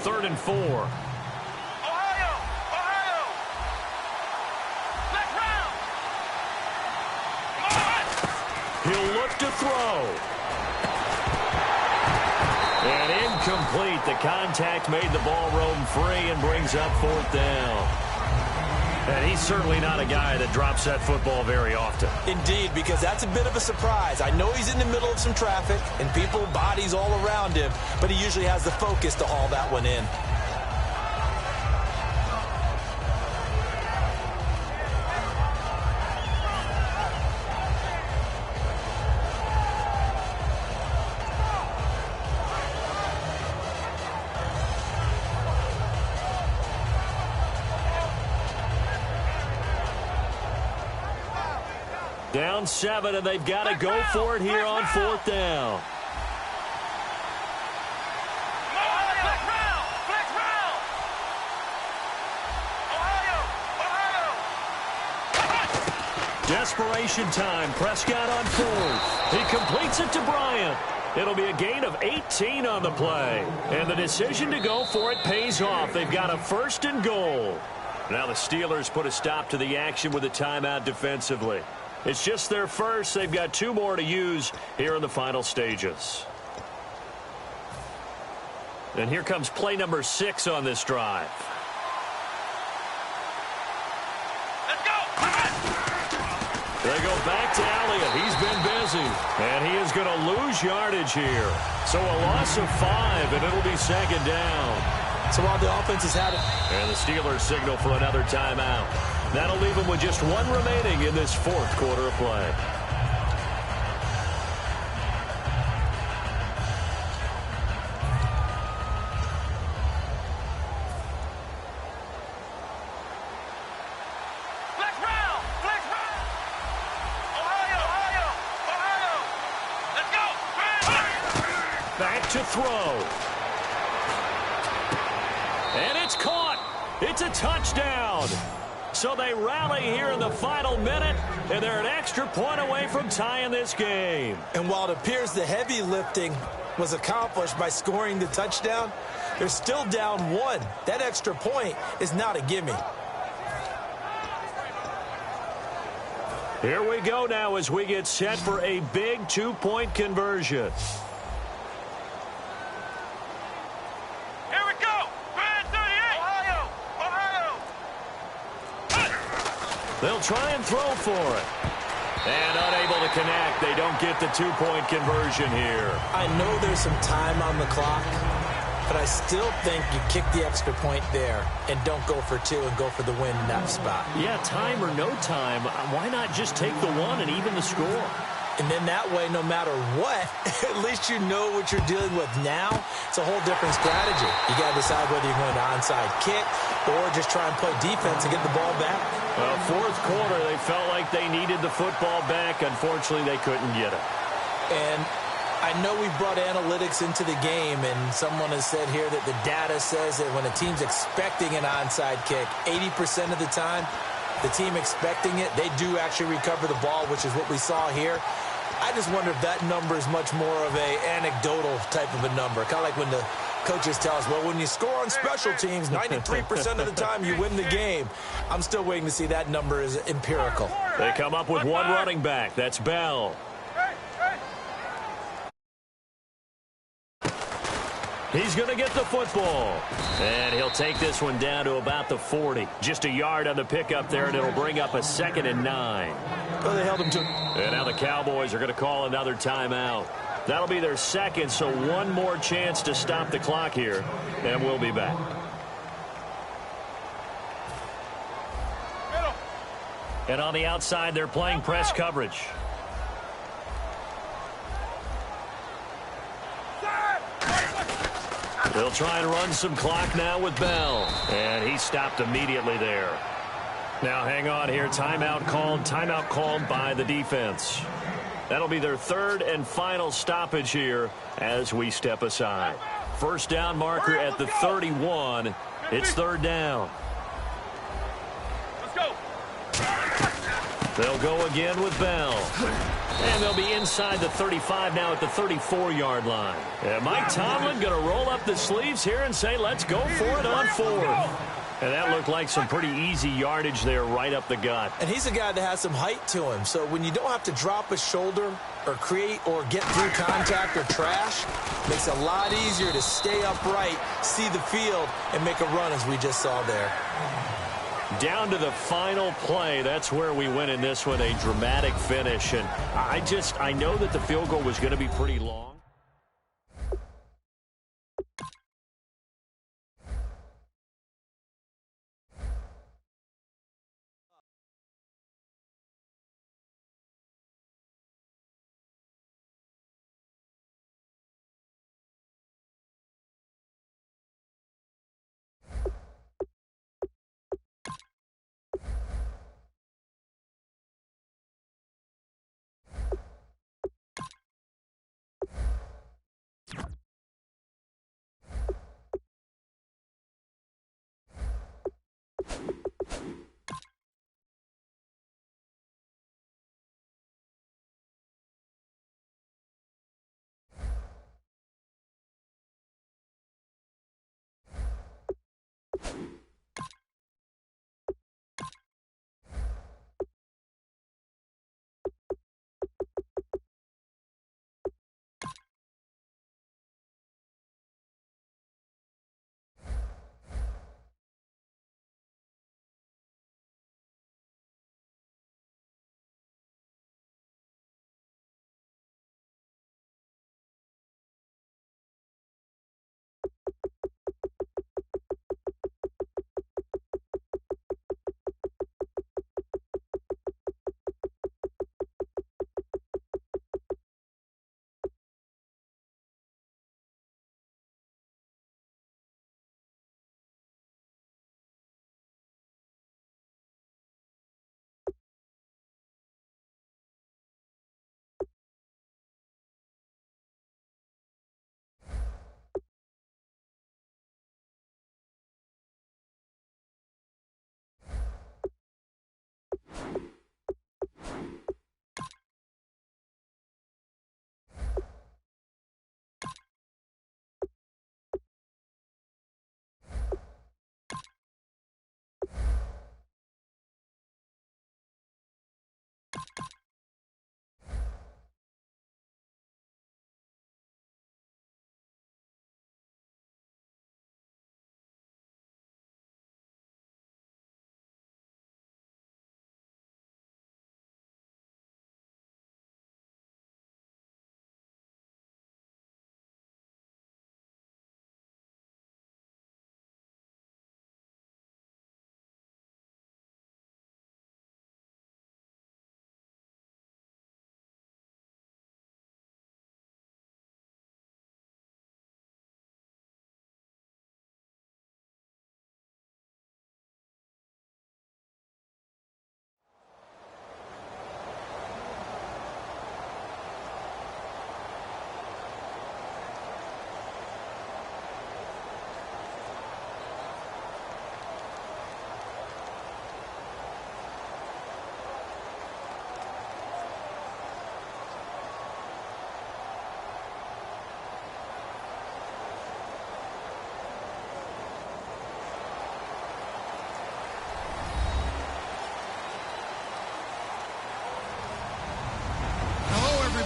Third and 4. Ohio! Ohio! Let's round! He'll look to throw. And incomplete. The contact made the ball roam free and brings up 4th down. And he's certainly not a guy that drops that football very often. Indeed, because that's a bit of a surprise. I know he's in the middle of some traffic and people, bodies all around him, but he usually has the focus to haul that one in. Down 7, and they've got to go for it here on 4th down. Desperation time. Prescott on 4th. He completes it to Bryant. It'll be a gain of 18 on the play. And the decision to go for it pays off. They've got a 1st and goal. Now the Steelers put a stop to the action with a timeout defensively. It's just their first. They've got 2 more to use here in the final stages. And here comes play number 6 on this drive. Let's go! They go back to Elliott. He's been busy. And he is going to lose yardage here. So a loss of 5, and it'll be 2nd down. So while the offense has had it. And the Steelers signal for another timeout. That'll leave them with just 1 remaining in this 4th quarter of play. Let's round! Let's round! Ohio! Ohio! Ohio! Let's go! Back to throw. And it's caught. It's a touchdown. So they rally here in the final minute, and they're an extra point away from tying this game. And while it appears the heavy lifting was accomplished by scoring the touchdown, they're still down 1. That extra point is not a gimme. Here we go now as we get set for a big 2-point conversion. Here we go! Grand 38! Ohio! Ohio! They'll try and throw for it. And unable to connect. They don't get the 2-point conversion here. I know there's some time on the clock, but I still think you kick the extra point there and don't go for 2 and go for the win in that spot. Yeah, time or no time, why not just take the 1 and even the score? And then that way, no matter what, at least you know what you're dealing with now. It's a whole different strategy. You got to decide whether you're going to onside kick or just try and play defense and get the ball back. Well, 4th quarter, they felt like they needed the football back. Unfortunately, they couldn't get it. And I know we brought analytics into the game, and someone has said here that the data says that when a team's expecting an onside kick, 80% of the time, the team expecting it, they do actually recover the ball, which is what we saw here. I just wonder if that number is much more of a anecdotal type of a number. Kind of like when the coaches tell us, well, when you score on special teams, 93% of the time you win the game. I'm still waiting to see that number is empirical. They come up with one running back. That's Bell. He's going to get the football. And he'll take this one down to about the 40. Just a yard on the pickup there, and it'll bring up a 2nd and 9. Well, they held him to. And now the Cowboys are going to call another timeout. That'll be their second, so one more chance to stop the clock here, and we'll be back. And on the outside, they're playing press coverage. They'll try and run some clock now with Bell. And he stopped immediately there. Now hang on here. Timeout called by the defense. That'll be their 3rd and final stoppage here as we step aside. First down marker at the 31. It's 3rd down. Let's go. They'll go again with Bell. And they'll be inside the 35 now at the 34-yard line. And Mike Tomlin going to roll up the sleeves here and say, let's go for it on 4th. And that looked like some pretty easy yardage there right up the gut. And he's a guy that has some height to him. So when you don't have to drop a shoulder or create or get through contact or trash, makes it a lot easier to stay upright, see the field, and make a run as we just saw there. Down to the final play. That's where we win in this one, a dramatic finish. And I know that the field goal was going to be pretty long.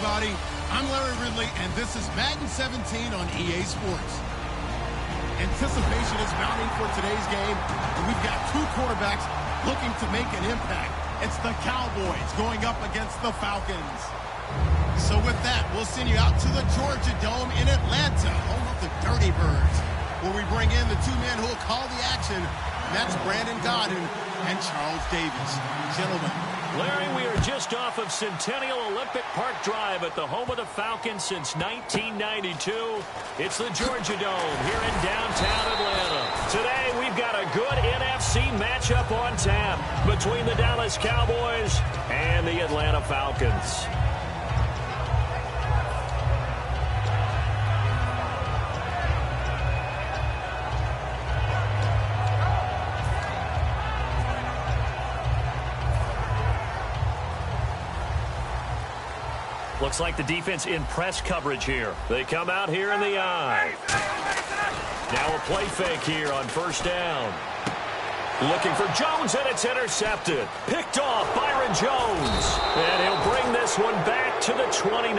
everybody. I'm Larry Ridley, and this is Madden 17 on EA Sports. Anticipation is mounting for today's game, and we've got two quarterbacks looking to make an impact. It's the Cowboys going up against the Falcons. So with that, we'll send you out to the Georgia Dome in Atlanta, home of the Dirty Birds, where we bring in the two men who will call the action. That's Brandon Godden and Charles Davis. Gentlemen. Larry, we are just off of Centennial Olympic Park Drive at the home of the Falcons since 1992. It's the Georgia Dome here in downtown Atlanta. Today, we've got a good NFC matchup on tap between the Dallas Cowboys and the Atlanta Falcons. Looks like the defense in press coverage here. They come out here in the eye. Now a play fake here on first down. Looking for Jones, and it's intercepted. Picked off Byron Jones. And he'll bring this one back to the 29.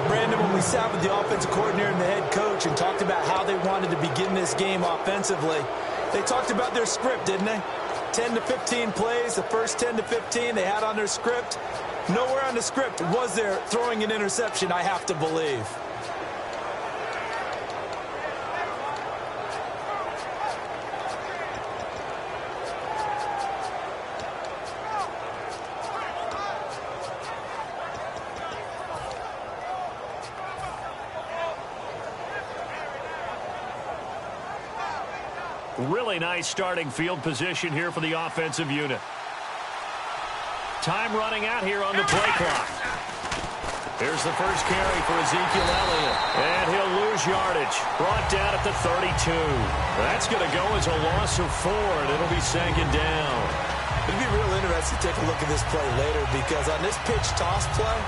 Brandon, when we sat with the offensive coordinator and the head coach and talked about how they wanted to begin this game offensively, they talked about their script, didn't they? 10 to 15 plays, the first 10 to 15 they had on their script. Nowhere on the script was there throwing an interception, I have to believe. Really nice starting field position here for the offensive unit. Time running out here on the play clock. Here's the first carry for Ezekiel Elliott. And he'll lose yardage. Brought down at the 32. That's going to go as a loss of 4, and it'll be second down. It'll be real interesting to take a look at this play later, because on this pitch toss play,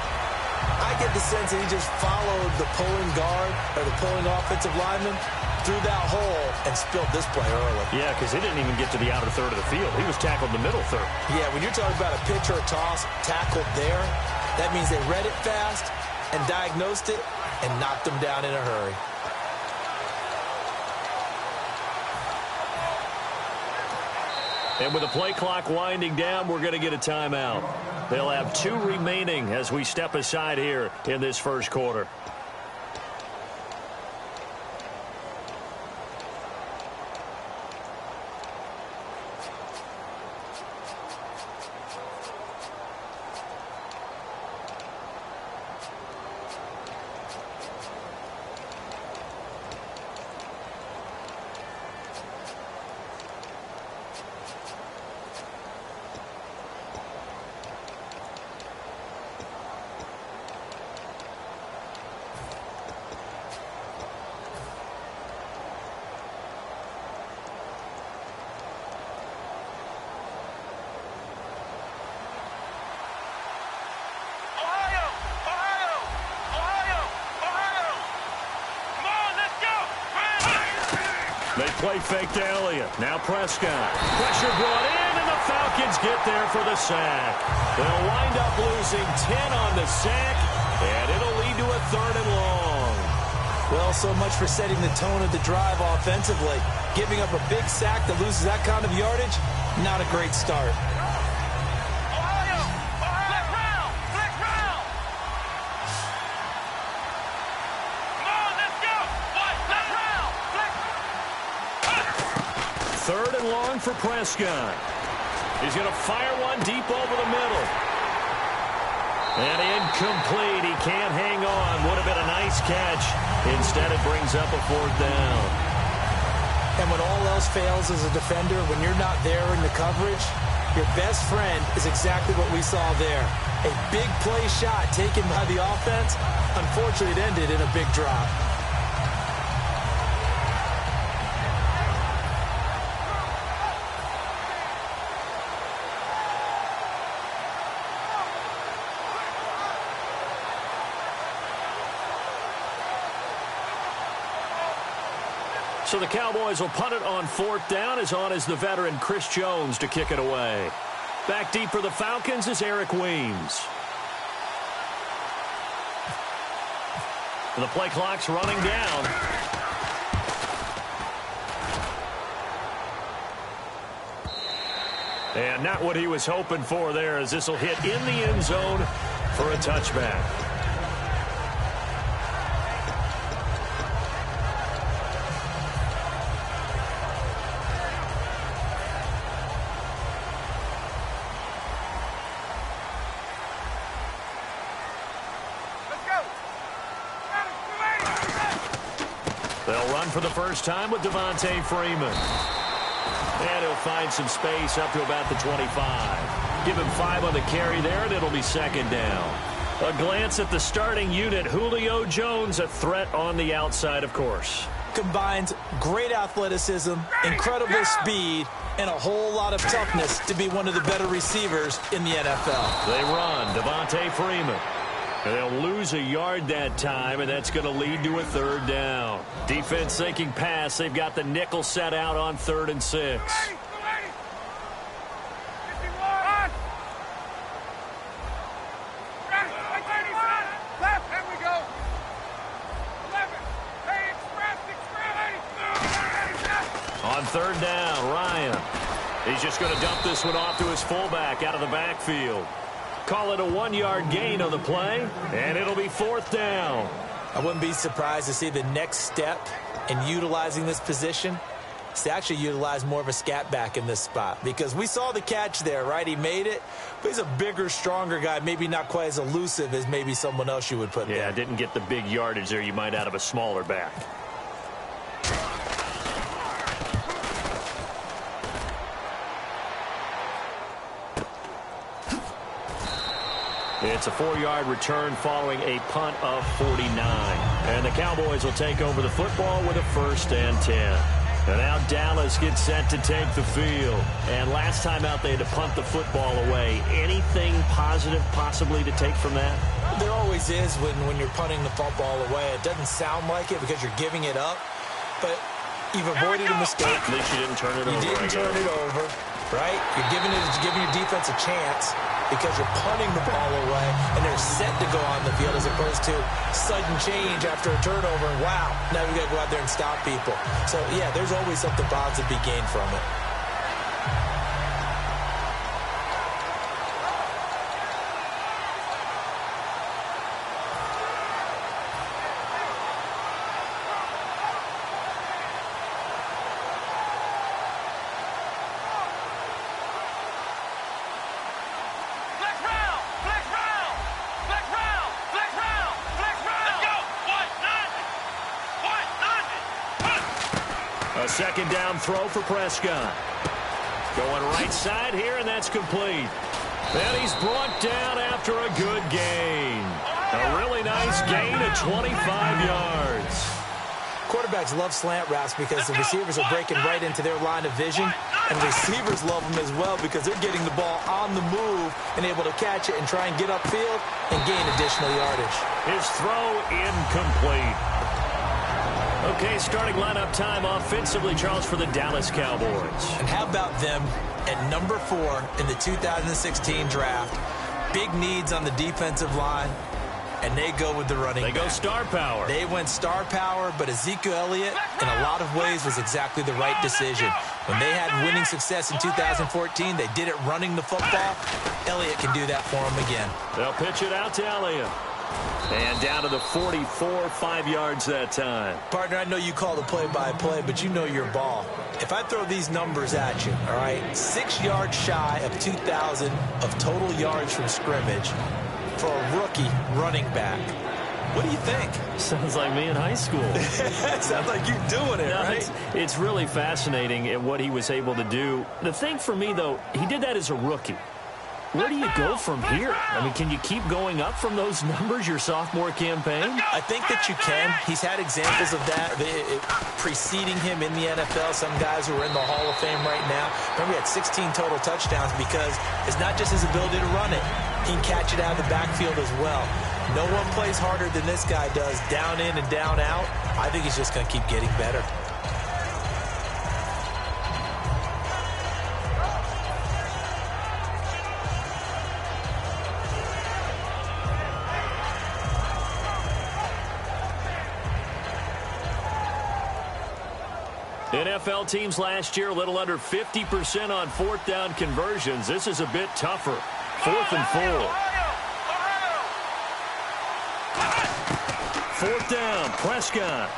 I get the sense that he just followed the pulling guard or the pulling offensive lineman through that hole and spilled this play early. Yeah, because he didn't even get to the outer third of the field. He was tackled in the middle third. Yeah, when you're talking about a pitch or a toss tackled there, that means they read it fast and diagnosed it and knocked him down in a hurry. And with the play clock winding down, we're going to get a timeout. They'll have 2 remaining as we step aside here in this first quarter. They play fake to Elliott. Now Prescott. Pressure brought in, and the Falcons get there for the sack. They'll wind up losing 10 on the sack, and it'll lead to a 3rd and long. Well, so much for setting the tone of the drive offensively. Giving up a big sack that loses that kind of yardage, not a great start. Third and long for Prescott. He's going to fire one deep over the middle. And incomplete. He can't hang on. Would have been a nice catch. Instead, it brings up a 4th down. And when all else fails as a defender, when you're not there in the coverage, your best friend is exactly what we saw there. A big play shot taken by the offense. Unfortunately, it ended in a big drop. So the Cowboys will punt it on 4th down. As on is the veteran Chris Jones to kick it away. Back deep for the Falcons is Eric Weems. The play clock's running down. And not what he was hoping for there, as this will hit in the end zone for a touchback. They'll run for the first time with Devontae Freeman. And he'll find some space up to about the 25. Give him 5 on the carry there, and it'll be second down. A glance at the starting unit. Julio Jones, a threat on the outside, of course. Combines great athleticism, incredible speed, and a whole lot of toughness to be one of the better receivers in the NFL. They run. Devontae Freeman. They'll lose a yard that time, and that's going to lead to a third down. Defense thinking pass. They've got the nickel set out on 3rd and 6. On 3rd down, Ryan. He's just going to dump this one off to his fullback out of the backfield. Call it a 1-yard gain on the play, and it'll be 4th down. I wouldn't be surprised to see the next step in utilizing this position is to actually utilize more of a scat back in this spot, because we saw the catch there, right? He made it, but he's a bigger, stronger guy, maybe not quite as elusive as maybe someone else you would put there. Yeah, didn't get the big yardage there you might out of a smaller back. It's a 4-yard return following a punt of 49. And the Cowboys will take over the football with a 1st and 10. And now Dallas gets set to take the field. And last time out, they had to punt the football away. Anything positive possibly to take from that? There always is when you're punting the football away. It doesn't sound like it because you're giving it up, but you've avoided a mistake. At least you didn't turn it over. You didn't turn it over, right? You're giving your defense a chance because you're punting the ball away, and they're set to go on the field as opposed to sudden change after a turnover. And wow, now we got to go out there and stop people. So, yeah, there's always something positive to be gained from it. A second down throw for Prescott. Going right side here, and that's complete. And he's brought down after a good gain. A really nice gain of 25 yards. Quarterbacks love slant routes because the receivers are breaking right into their line of vision, and receivers love them as well because they're getting the ball on the move and able to catch it and try and get upfield and gain additional yardage. His throw incomplete. Okay, starting lineup time offensively, Charles, for the Dallas Cowboys. And how about them at number 4 in the 2016 draft? Big needs on the defensive line, and they go with the running back. They go star power. They went star power, but Ezekiel Elliott, in a lot of ways, was exactly the right decision. When they had winning success in 2014, they did it running the football. Elliott can do that for them again. They'll pitch it out to Elliott. And down to the 44, 5 yards that time. Partner, I know you call the play-by-play, but you know your ball. If I throw these numbers at you, all right, 6 yards shy of 2,000 of total yards from scrimmage for a rookie running back. What do you think? Sounds like me in high school. Sounds like you doing it, right? It's really fascinating at what he was able to do. The thing for me, though, he did that as a rookie. Where do you go from here? I mean, can you keep going up from those numbers your sophomore campaign? I think that you can. He's had examples of that preceding him in the NFL. Some guys who are in the Hall of Fame right now. Remember, he had 16 total touchdowns because it's not just his ability to run it. He can catch it out of the backfield as well. No one plays harder than this guy does, down in and down out. I think he's just going to keep getting better. NFL teams last year, a little under 50% on fourth down conversions. This is a bit tougher. 4th and 4. 4th down, Prescott.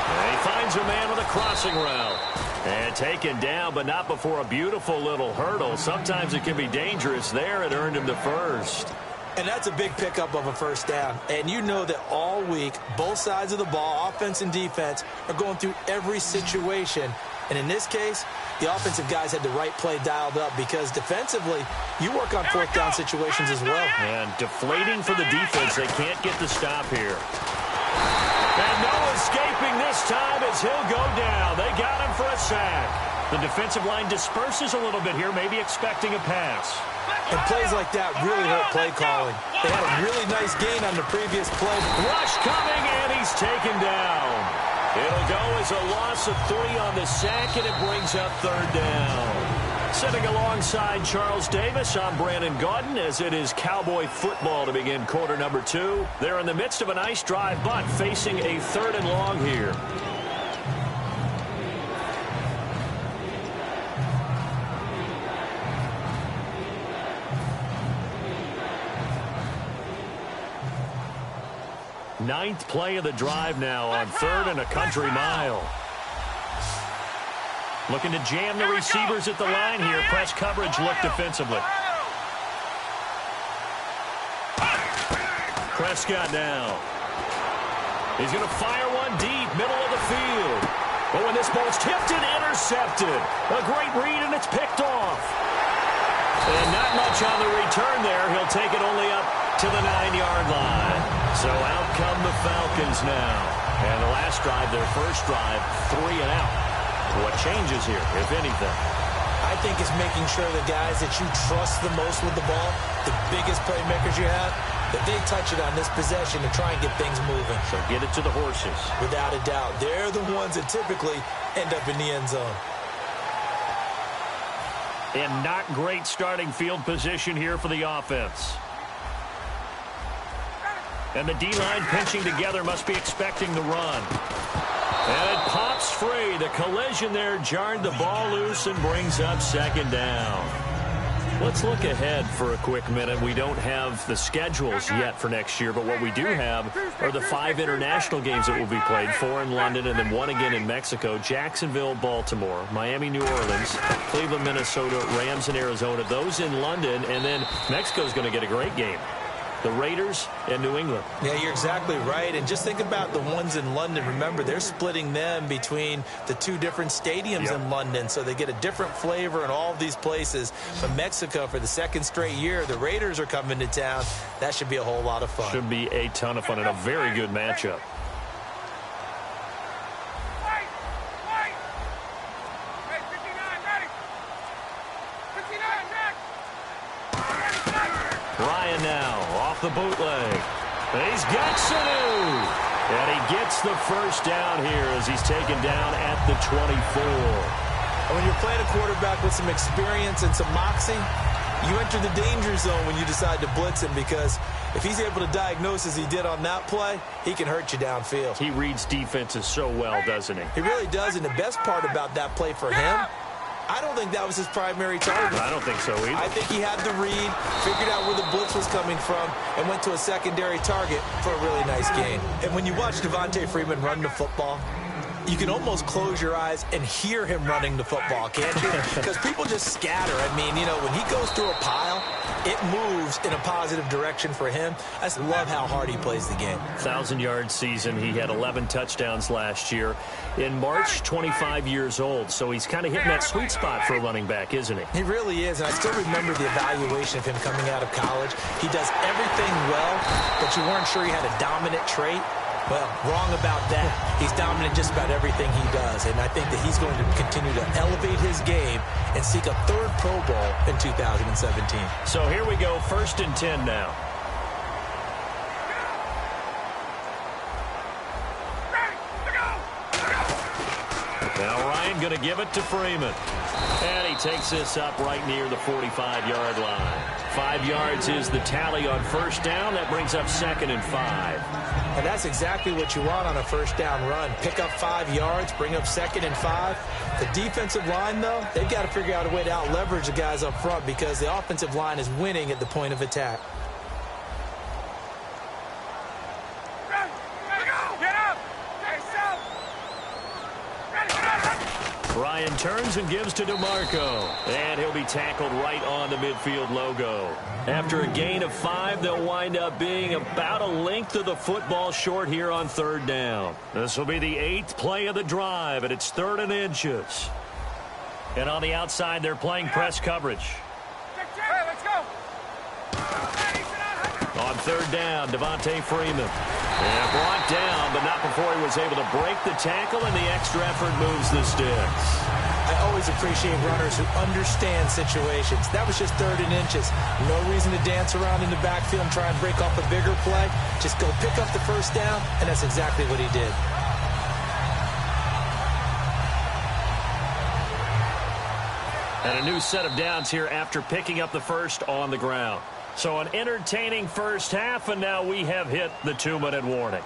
And he finds a man with a crossing route. And taken down, but not before a beautiful little hurdle. Sometimes it can be dangerous. There, it earned him the first. And that's a big pickup of a first down. And you know that all week, both sides of the ball, offense and defense, are going through every situation. And in this case, the offensive guys had the right play dialed up because defensively, you work on fourth down situations as well. And deflating for the defense. They can't get the stop here. And no escaping this time as he'll go down. They got him for a sack. The defensive line disperses a little bit here, maybe expecting a pass. And plays like that really hurt play calling. They had a really nice gain on the previous play. Rush coming, and he's taken down. It'll go as a loss of 3 on the sack, and it brings up 3rd down. Sitting alongside Charles Davis, I'm Brandon Gaudin, as it is Cowboy football to begin quarter number 2. They're in the midst of a nice drive, but facing a 3rd and long here. Ninth play of the drive now on 3rd and a country mile. Looking to jam the receivers at the line here. Press coverage look defensively. Prescott now. He's going to fire one deep, middle of the field. Oh, and this ball's tipped and intercepted. A great read, and it's picked off. And not much on the return there. He'll take it only up to the 9-yard line. So out come the Falcons now. And the last drive, their first drive, 3 and out. What changes here, if anything? I think it's making sure the guys that you trust the most with the ball, the biggest playmakers you have, that they touch it on this possession to try and get things moving. So get it to the horses. Without a doubt. They're the ones that typically end up in the end zone. And not great starting field position here for the offense. And the D-line pinching together, must be expecting the run. And it pops free. The collision there jarred the ball loose and brings up 2nd down. Let's look ahead for a quick minute. We don't have the schedules yet for next year, but what we do have are the 5 international games that will be played, 4 in London and then 1 again in Mexico. Jacksonville, Baltimore, Miami, New Orleans, Cleveland, Minnesota, Rams, and Arizona. Those in London, and then Mexico's going to get a great game. The Raiders and New England. Yeah, you're exactly right. And just think about the ones in London. Remember, they're splitting them between the 2 different stadiums in London, so they get a different flavor in all of these places. But Mexico, for the 2nd straight year, the Raiders are coming to town. That should be a whole lot of fun. Should be a ton of fun and a very good matchup. Ryan now off the bootleg. He's got Sanu. And he gets the first down here as he's taken down at the 24. And when you're playing a quarterback with some experience and some moxie, you enter the danger zone when you decide to blitz him, because if he's able to diagnose as he did on that play, he can hurt you downfield. He reads defenses so well, doesn't he? He really does, and the best part about that play for him, I don't think that was his primary target. I don't think so either. I think he had the read, figured out where the blitz was coming from, and went to a secondary target for a really nice gain. And when you watch Devontae Freeman run the football, you can almost close your eyes and hear him running the football, can't you? Because people just scatter. I mean, you know, when he goes through a pile, it moves in a positive direction for him. I just love how hard he plays the game. 1,000-yard season. He had 11 touchdowns last year. In March, 25 years old. So he's kind of hitting that sweet spot for a running back, isn't he? He really is. And I still remember the evaluation of him coming out of college. He does everything well, but you weren't sure he had a dominant trait. Well, wrong about that. He's dominant just about everything he does, and I think that he's going to continue to elevate his game and seek a 3rd Pro Bowl in 2017. So here we go, 1st and 10 now. Now Ryan going to give it to Freeman. And he takes this up right near the 45-yard line. 5 yards is the tally on first down. That brings up 2nd and 5. And that's exactly what you want on a first down run. Pick up 5 yards, bring up 2nd and 5. The defensive line, though, they've got to figure out a way to out-leverage the guys up front because the offensive line is winning at the point of attack. Ryan turns and gives to DeMarco. And he'll be tackled right on the midfield logo. After a gain of 5, they'll wind up being about a length of the football short here on 3rd down. This will be the 8th play of the drive, and it's 3rd and inches. And on the outside, they're playing press coverage. Let's go. On 3rd down, Devontae Freeman. And brought down, but not before he was able to break the tackle, and the extra effort moves the sticks. I always appreciate runners who understand situations. That was just 3rd and inches. No reason to dance around in the backfield and try and break off a bigger play. Just go pick up the first down, and that's exactly what he did. And a new set of downs here after picking up the first on the ground. So an entertaining first half, and now we have hit the 2-minute warning.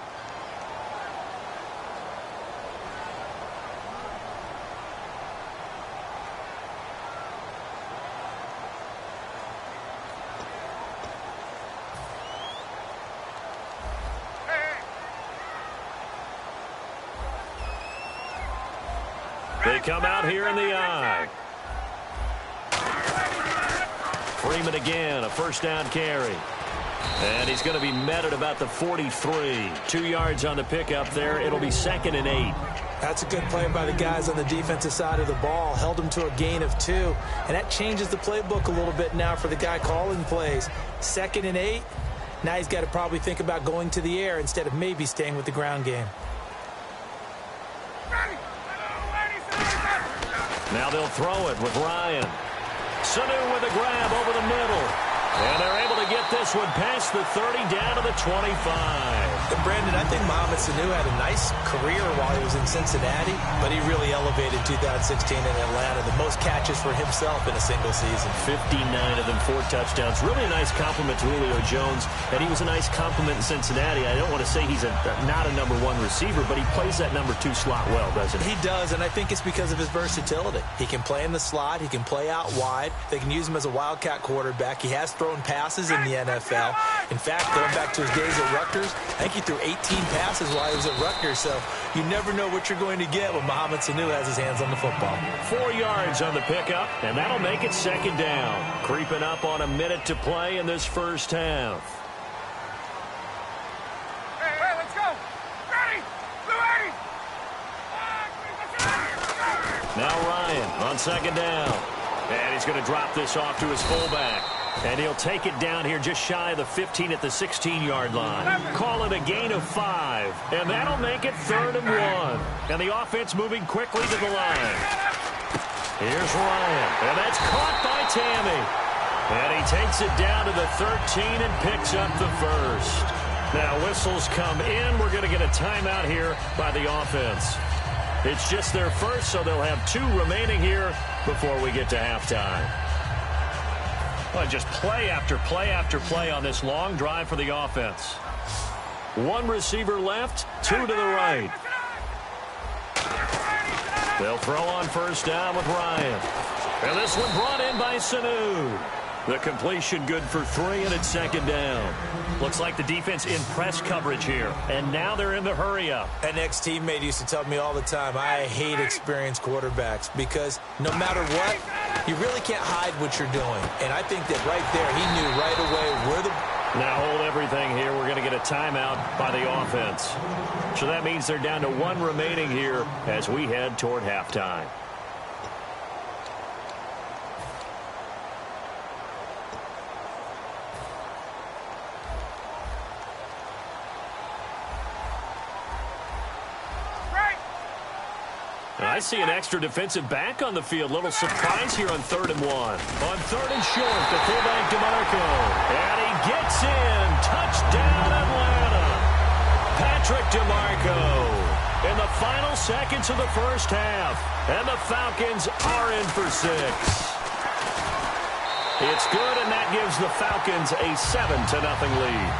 They come out here in the eye. Freeman again, a first down carry. And he's going to be met at about the 43. 2 yards on the pickup there. It'll be 2nd and 8. That's a good play by the guys on the defensive side of the ball. Held him to a gain of 2. And that changes the playbook a little bit now for the guy calling plays. 2nd and 8. Now he's got to probably think about going to the air instead of maybe staying with the ground game. Now they'll throw it with Ryan. Sanu with a grab over the middle. And they're able to get this one past the 30 down to the 25. And Brandon, I think Mohamed Sanu had a nice career while he was in Cincinnati, but he really elevated 2016 in Atlanta. The most catches for himself in a single season. 59 of them, 4 touchdowns. Really a nice compliment to Julio Jones, and he was a nice compliment in Cincinnati. I don't want to say he's not a number 1 receiver, but he plays that number 2 slot well, doesn't he? He does, and I think it's because of his versatility. He can play in the slot. He can play out wide. They can use him as a wildcat quarterback. He has thrown passes in the NFL. In fact, going back to his days at Rutgers, I think he threw 18 passes while he was at Rutgers, so you never know what you're going to get when Mohamed Sanu has his hands on the football. 4 yards on the pickup, and that'll make it 2nd down. Creeping up on a minute to play in this first half. Hey, let's go. Ready. Blue 80. Now Ryan on 2nd down. And he's going to drop this off to his fullback. And he'll take it down here just shy of the 15 at the 16-yard line. Call it a gain of 5. And that'll make it 3rd and 1. And the offense moving quickly to the line. Here's Ryan. And that's caught by Tammy. And he takes it down to the 13 and picks up the first. Now whistles come in. We're going to get a timeout here by the offense. It's just their first, so they'll have 2 remaining here before we get to halftime. Well, just play after play after play on this long drive for the offense. 1 receiver left, 2 to the right. They'll throw on first down with Ryan. And this one brought in by Sanu. The completion good for 3, and it's 2nd down. Looks like the defense in press coverage here. And now they're in the hurry-up. An ex-teammate used to tell me all the time, I hate experienced quarterbacks because no matter what, you really can't hide what you're doing. And I think that right there, he knew right away where the... Now hold everything here. We're going to get a timeout by the offense. So that means they're down to 1 remaining here as we head toward halftime. I see an extra defensive back on the field. Little surprise here on 3rd and 1. On 3rd and short, the fullback DeMarco. And he gets in. Touchdown, Atlanta. Patrick DeMarco in the final seconds of the first half. And the Falcons are in for 6. It's good, and that gives the Falcons a 7-0 lead.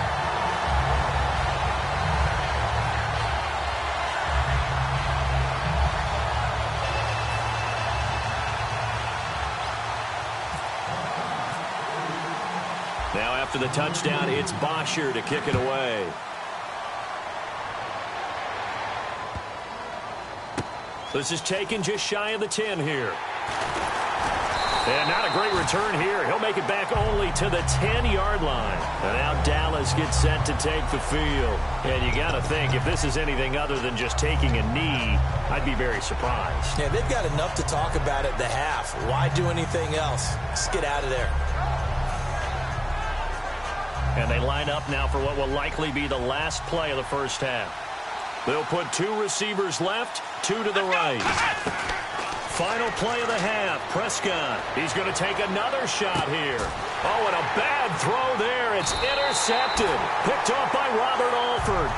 Now after the touchdown, it's Bosher to kick it away. This is taken just shy of the 10 here. And not a great return here. He'll make it back only to the 10-yard line. And now Dallas gets set to take the field. And you got to think, if this is anything other than just taking a knee, I'd be very surprised. Yeah, they've got enough to talk about at the half. Why do anything else? Just get out of there. And they line up now for what will likely be the last play of the first half. They'll put 2 receivers left, 2 to the right. Final play of the half, Prescott. He's going to take another shot here. Oh, and a bad throw there. It's intercepted. Picked off by Robert Alford.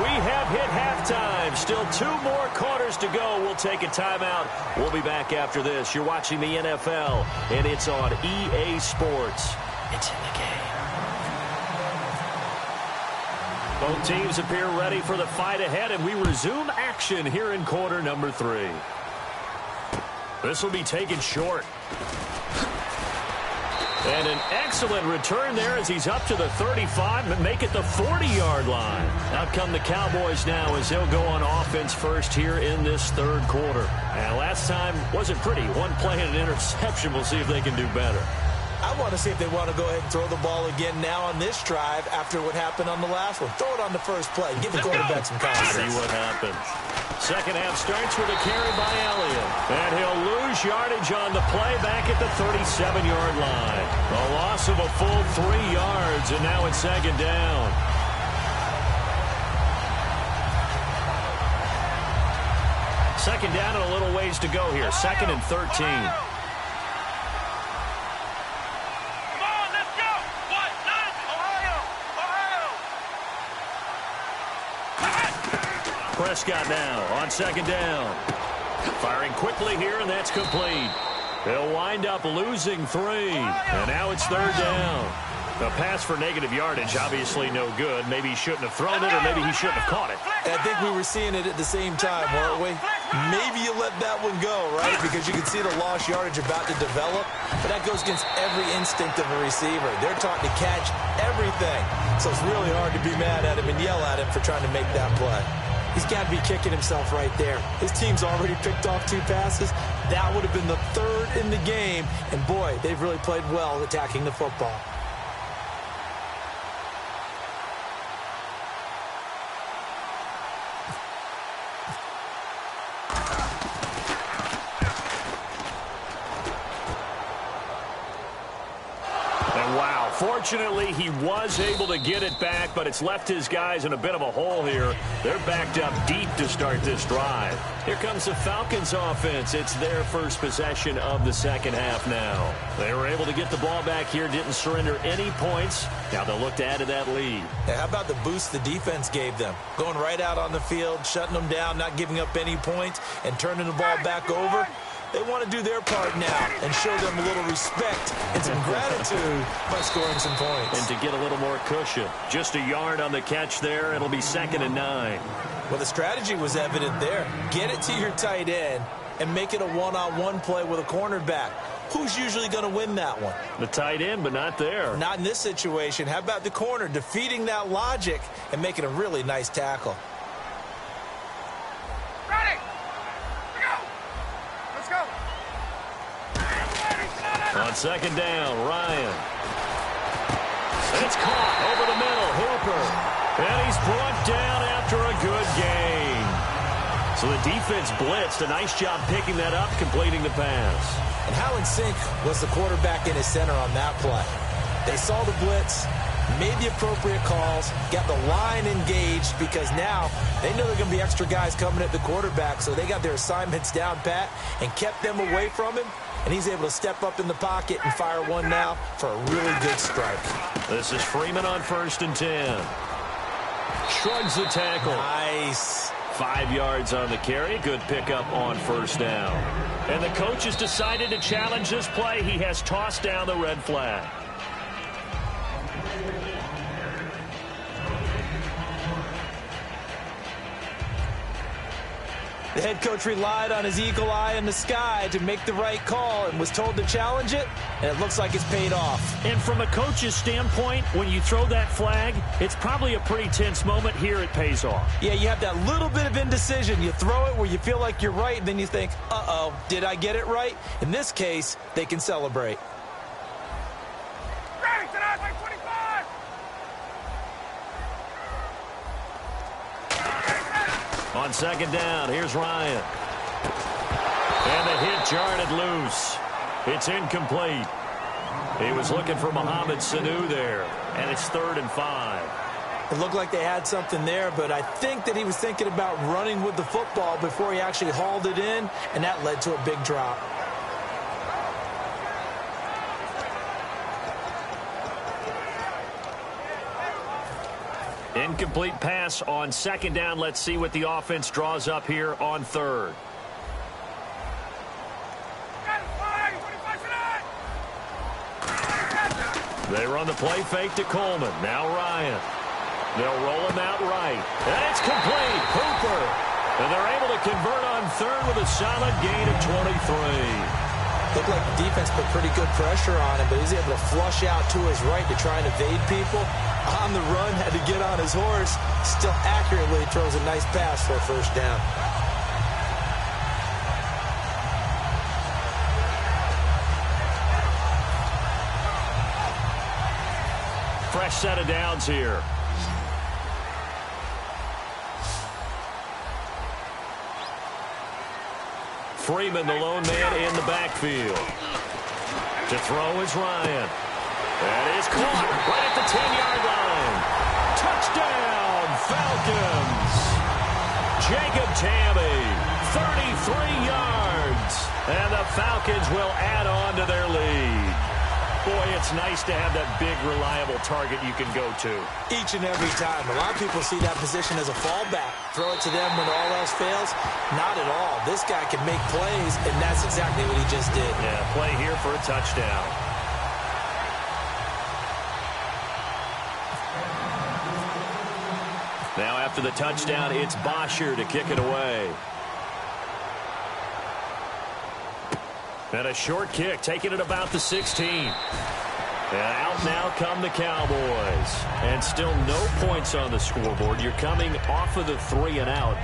We have hit halftime. Still 2 more quarters to go. We'll take a timeout. We'll be back after this. You're watching the NFL, and it's on EA Sports. It's in the game. Both teams appear ready for the fight ahead, and we resume action here in quarter number 3. This will be taken short. And an excellent return there as he's up to the 35 and make it the 40-yard line. Out come the Cowboys now as they'll go on offense first here in this third quarter. And last time wasn't pretty. 1 play and an interception. We'll see if they can do better. I want to see if they want to go ahead and throw the ball again now on this drive after what happened on the last one. Throw it on the first play. Give the quarterback some confidence. See what happens. Second half starts with a carry by Elliott. And he'll lose yardage on the play back at the 37-yard line. A loss of a full 3 yards, and now it's second down. Second down and a little ways to go here. 2nd and 13. Prescott now on second down. Firing quickly here, and that's complete. They'll wind up losing 3. And now it's third down. A pass for negative yardage, obviously no good. Maybe he shouldn't have thrown it, or maybe he shouldn't have caught it. I think we were seeing it at the same time, weren't we? Maybe you let that one go, right? Because you can see the lost yardage about to develop. But that goes against every instinct of a receiver. They're taught to catch everything. So it's really hard to be mad at him and yell at him for trying to make that play. He's got to be kicking himself right there. His team's already picked off 2 passes. That would have been the 3rd in the game. And, boy, they've really played well attacking the football. Fortunately, he was able to get it back, but it's left his guys in a bit of a hole here. They're backed up deep to start this drive. Here comes the Falcons offense. It's their first possession of the second half now. They were able to get the ball back here, didn't surrender any points. Now they'll look to add to that lead. Yeah, how about the boost the defense gave them? Going right out on the field, shutting them down, not giving up any points, and turning the ball back over. They want to do their part now and show them a little respect and some gratitude by scoring some points. And to get a little more cushion. Just a yard on the catch there. It'll be 2nd and 9. Well, the strategy was evident there. Get it to your tight end and make it a one-on-one play with a cornerback. Who's usually going to win that one? The tight end, but not there. Not in this situation. How about the corner defeating that logic and making a really nice tackle? On second down, Ryan. It's caught over the middle, Hooper. And he's brought down after a good gain. So the defense blitzed. A nice job picking that up, completing the pass. And how in sync was the quarterback in his center on that play? They saw the blitz, made the appropriate calls, got the line engaged because now they know there are going to be extra guys coming at the quarterback, so they got their assignments down pat and kept them away from him. And he's able to step up in the pocket and fire one now for a really good strike. This is Freeman on 1st and 10. Shrugs the tackle. Nice. 5 yards on the carry. Good pickup on first down. And the coach has decided to challenge this play. He has tossed down the red flag. The head coach relied on his eagle eye in the sky to make the right call and was told to challenge it, and it looks like it's paid off. And from a coach's standpoint, when you throw that flag, it's probably a pretty tense moment. Here it pays off. Yeah, you have that little bit of indecision. You throw it where you feel like you're right, and then you think, uh-oh, did I get it right? In this case, they can celebrate. On second down, here's Ryan. And the hit jarred it loose. It's incomplete. He was looking for Mohamed Sanu there. And it's 3rd and 5. It looked like they had something there, but I think that he was thinking about running with the football before he actually hauled it in, and that led to a big drop. Incomplete pass on second down. Let's see what the offense draws up here on 3rd. They run the play fake to Coleman. Now Ryan. They'll roll him out right. And it's complete. Hooper. And they're able to convert on 3rd with a solid gain of 23. Looked like the defense put pretty good pressure on him, but he's able to flush out to his right to try and evade people. On the run, had to get on his horse. Still accurately throws a nice pass for a first down. Fresh set of downs here. Freeman, the lone man in the backfield. To throw is Ryan. That is caught right at the 10-yard line. Touchdown, Falcons. Jacob Tamme, 33 yards. And the Falcons will add on to their lead. Boy, it's nice to have that big, reliable target you can go to. Each and every time. A lot of people see that position as a fallback. Throw it to them when all else fails. Not at all. This guy can make plays, and that's exactly what he just did. Yeah, play here for a touchdown. Now after the touchdown, it's Bosher to kick it away. And a short kick, taking it about the 16. And out now come the Cowboys. And still no points on the scoreboard. You're coming off of the 3 and out.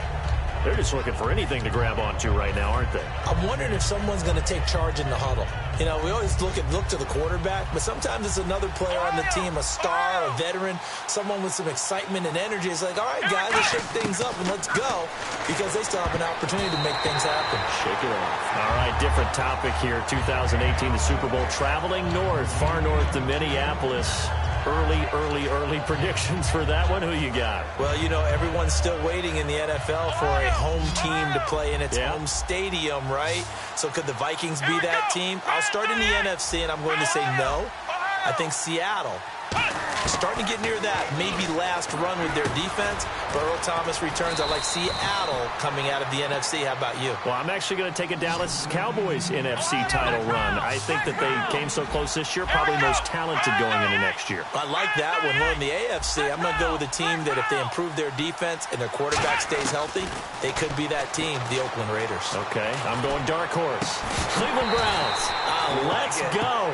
They're just looking for anything to grab onto right now, aren't they? I'm wondering if someone's going to take charge in the huddle. You know, we always look to the quarterback, but sometimes it's another player on the team, a star, a veteran, someone with some excitement and energy. It's like, all right, guys, let's shake things up and let's go, because they still have an opportunity to make things happen. Shake it off. All right, different topic here. 2018, the Super Bowl, traveling north, far north to Minneapolis. Early predictions for that one. Who you got? Well, you know, everyone's still waiting in the NFL for a home team to play in its home stadium, right? So could the Vikings be that team? I'll start in the NFC, and I'm going to say no. I think Seattle. Starting to get near that maybe last run with their defense. But Earl Thomas returns. I like Seattle coming out of the NFC. How about you? Well, I'm actually going to take a Dallas Cowboys NFC title run. I think that they came so close this year, probably most talented going into next year. I like that one. Well, in the AFC, I'm going to go with a team that if they improve their defense and their quarterback stays healthy, they could be that team, the Oakland Raiders. Okay, I'm going dark horse. Cleveland Browns. Let's go.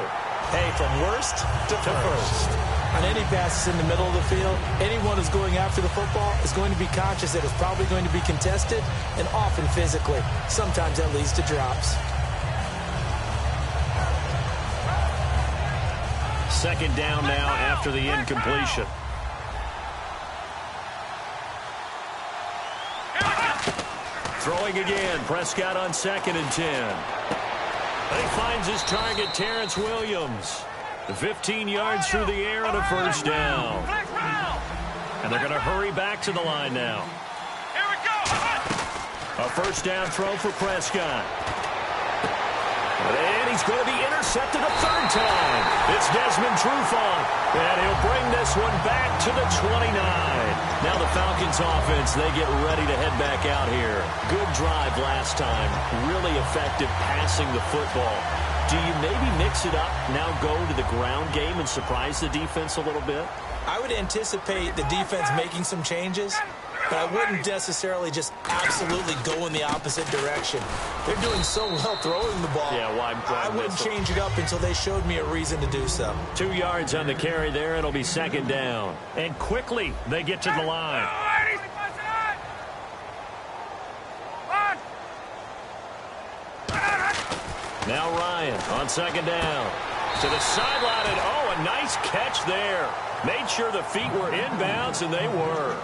Hey, from worst to first. On any passes in the middle of the field, anyone who's going after the football is going to be conscious that it's probably going to be contested, and often physically. Sometimes that leads to drops. Second down now after the incompletion. Throwing again. Prescott on 2nd and 10. He finds his target, Terrence Williams. 15 yards through the air on a first down. And they're going to hurry back to the line now. Here we go. A first down throw for Prescott. And he's going to be intercepted a 3rd time. It's Desmond Trufant. And he'll bring this one back to the 29. Now the Falcons offense, they get ready to head back out here. Good drive last time. Really effective passing the football. Do you maybe mix it up, now go to the ground game and surprise the defense a little bit? I would anticipate the defense making some changes, but I wouldn't necessarily just absolutely go in the opposite direction. They're doing so well throwing the ball. Yeah, well, I wouldn't change it up until they showed me a reason to do so. 2 yards on the carry there. It'll be second down. And quickly, they get to the line. Now Ryan on second down. To the sideline, and oh, a nice catch there. Made sure the feet were inbounds, and they were.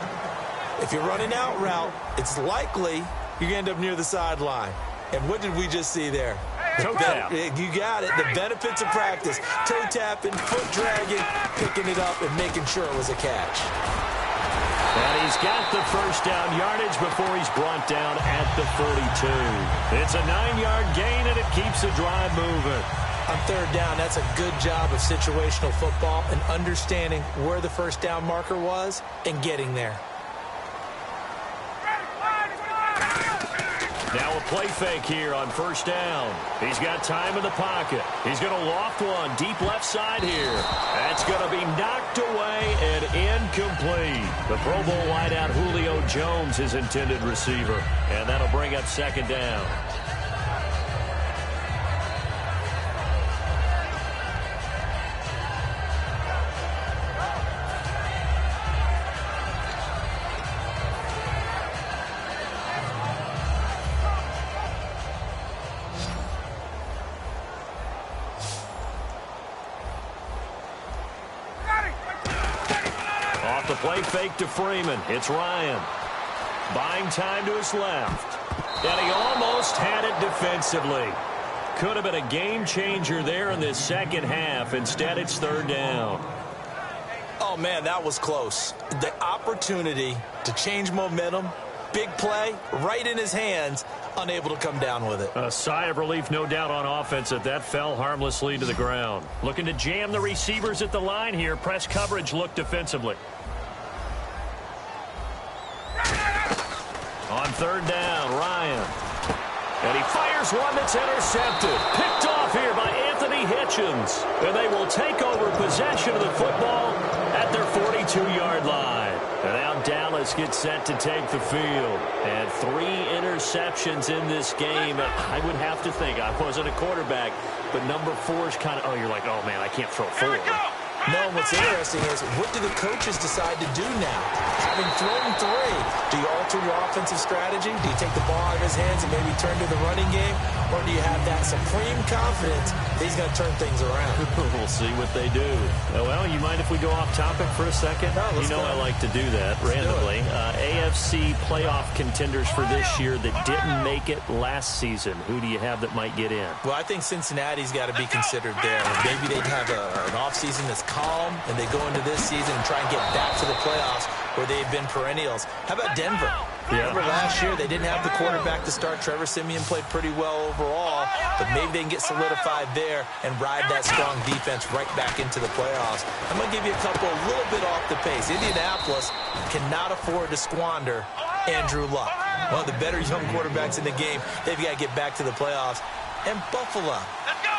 If you're running out route, it's likely you're going to end up near the sideline. And what did we just see there? Toe tap. You got it. The benefits of practice. Toe tapping, foot dragging, picking it up, and making sure it was a catch. And he's got the first down yardage before he's brought down at the 42. It's a 9-yard gain, and it keeps the drive moving. On third down, that's a good job of situational football and understanding where the first down marker was and getting there. Now a play fake here on first down. He's got time in the pocket. He's going to loft one deep left side here. That's going to be knocked away and incomplete. The Pro Bowl wideout Julio Jones, his intended receiver. And that'll bring up second down. Play fake to Freeman. It's Ryan. Buying time to his left. And he almost had it defensively. Could have been a game changer there in this second half. Instead, it's third down. Oh, man, that was close. The opportunity to change momentum, big play, right in his hands, unable to come down with it. A sigh of relief, no doubt, on offense that fell harmlessly to the ground. Looking to jam the receivers at the line here. Press coverage look defensively. On third down, Ryan. And he fires one that's intercepted. Picked off here by Anthony Hitchens. And they will take over possession of the football at their 42-yard line. And now Dallas gets set to take the field. And 3 interceptions in this game. I would have to think, I wasn't a quarterback, but number 4 is kind of, oh, you're like, oh, man, I can't throw 4. No, what's interesting is, what do the coaches decide to do now? Having thrown 3, do you alter your offensive strategy? Do you take the ball out of his hands and maybe turn to the running game? Or do you have that supreme confidence that he's going to turn things around? We'll see what they do. Well, you mind if we go off topic for a second? No, you know I like to do that randomly. AFC playoff contenders for this year that didn't make it last season. Who do you have that might get in? Well, I think Cincinnati's got to be considered there. Maybe they'd have an offseason that's calm, and they go into this season and try and get back to the playoffs where they've been perennials. How about Denver? Yeah. Remember last year they didn't have the quarterback to start. Trevor Siemian played pretty well overall, but maybe they can get solidified there and ride that strong defense right back into the playoffs. I'm going to give you a couple a little bit off the pace. Indianapolis cannot afford to squander Andrew Luck, one of the better young quarterbacks in the game. They've got to get back to the playoffs. And Buffalo,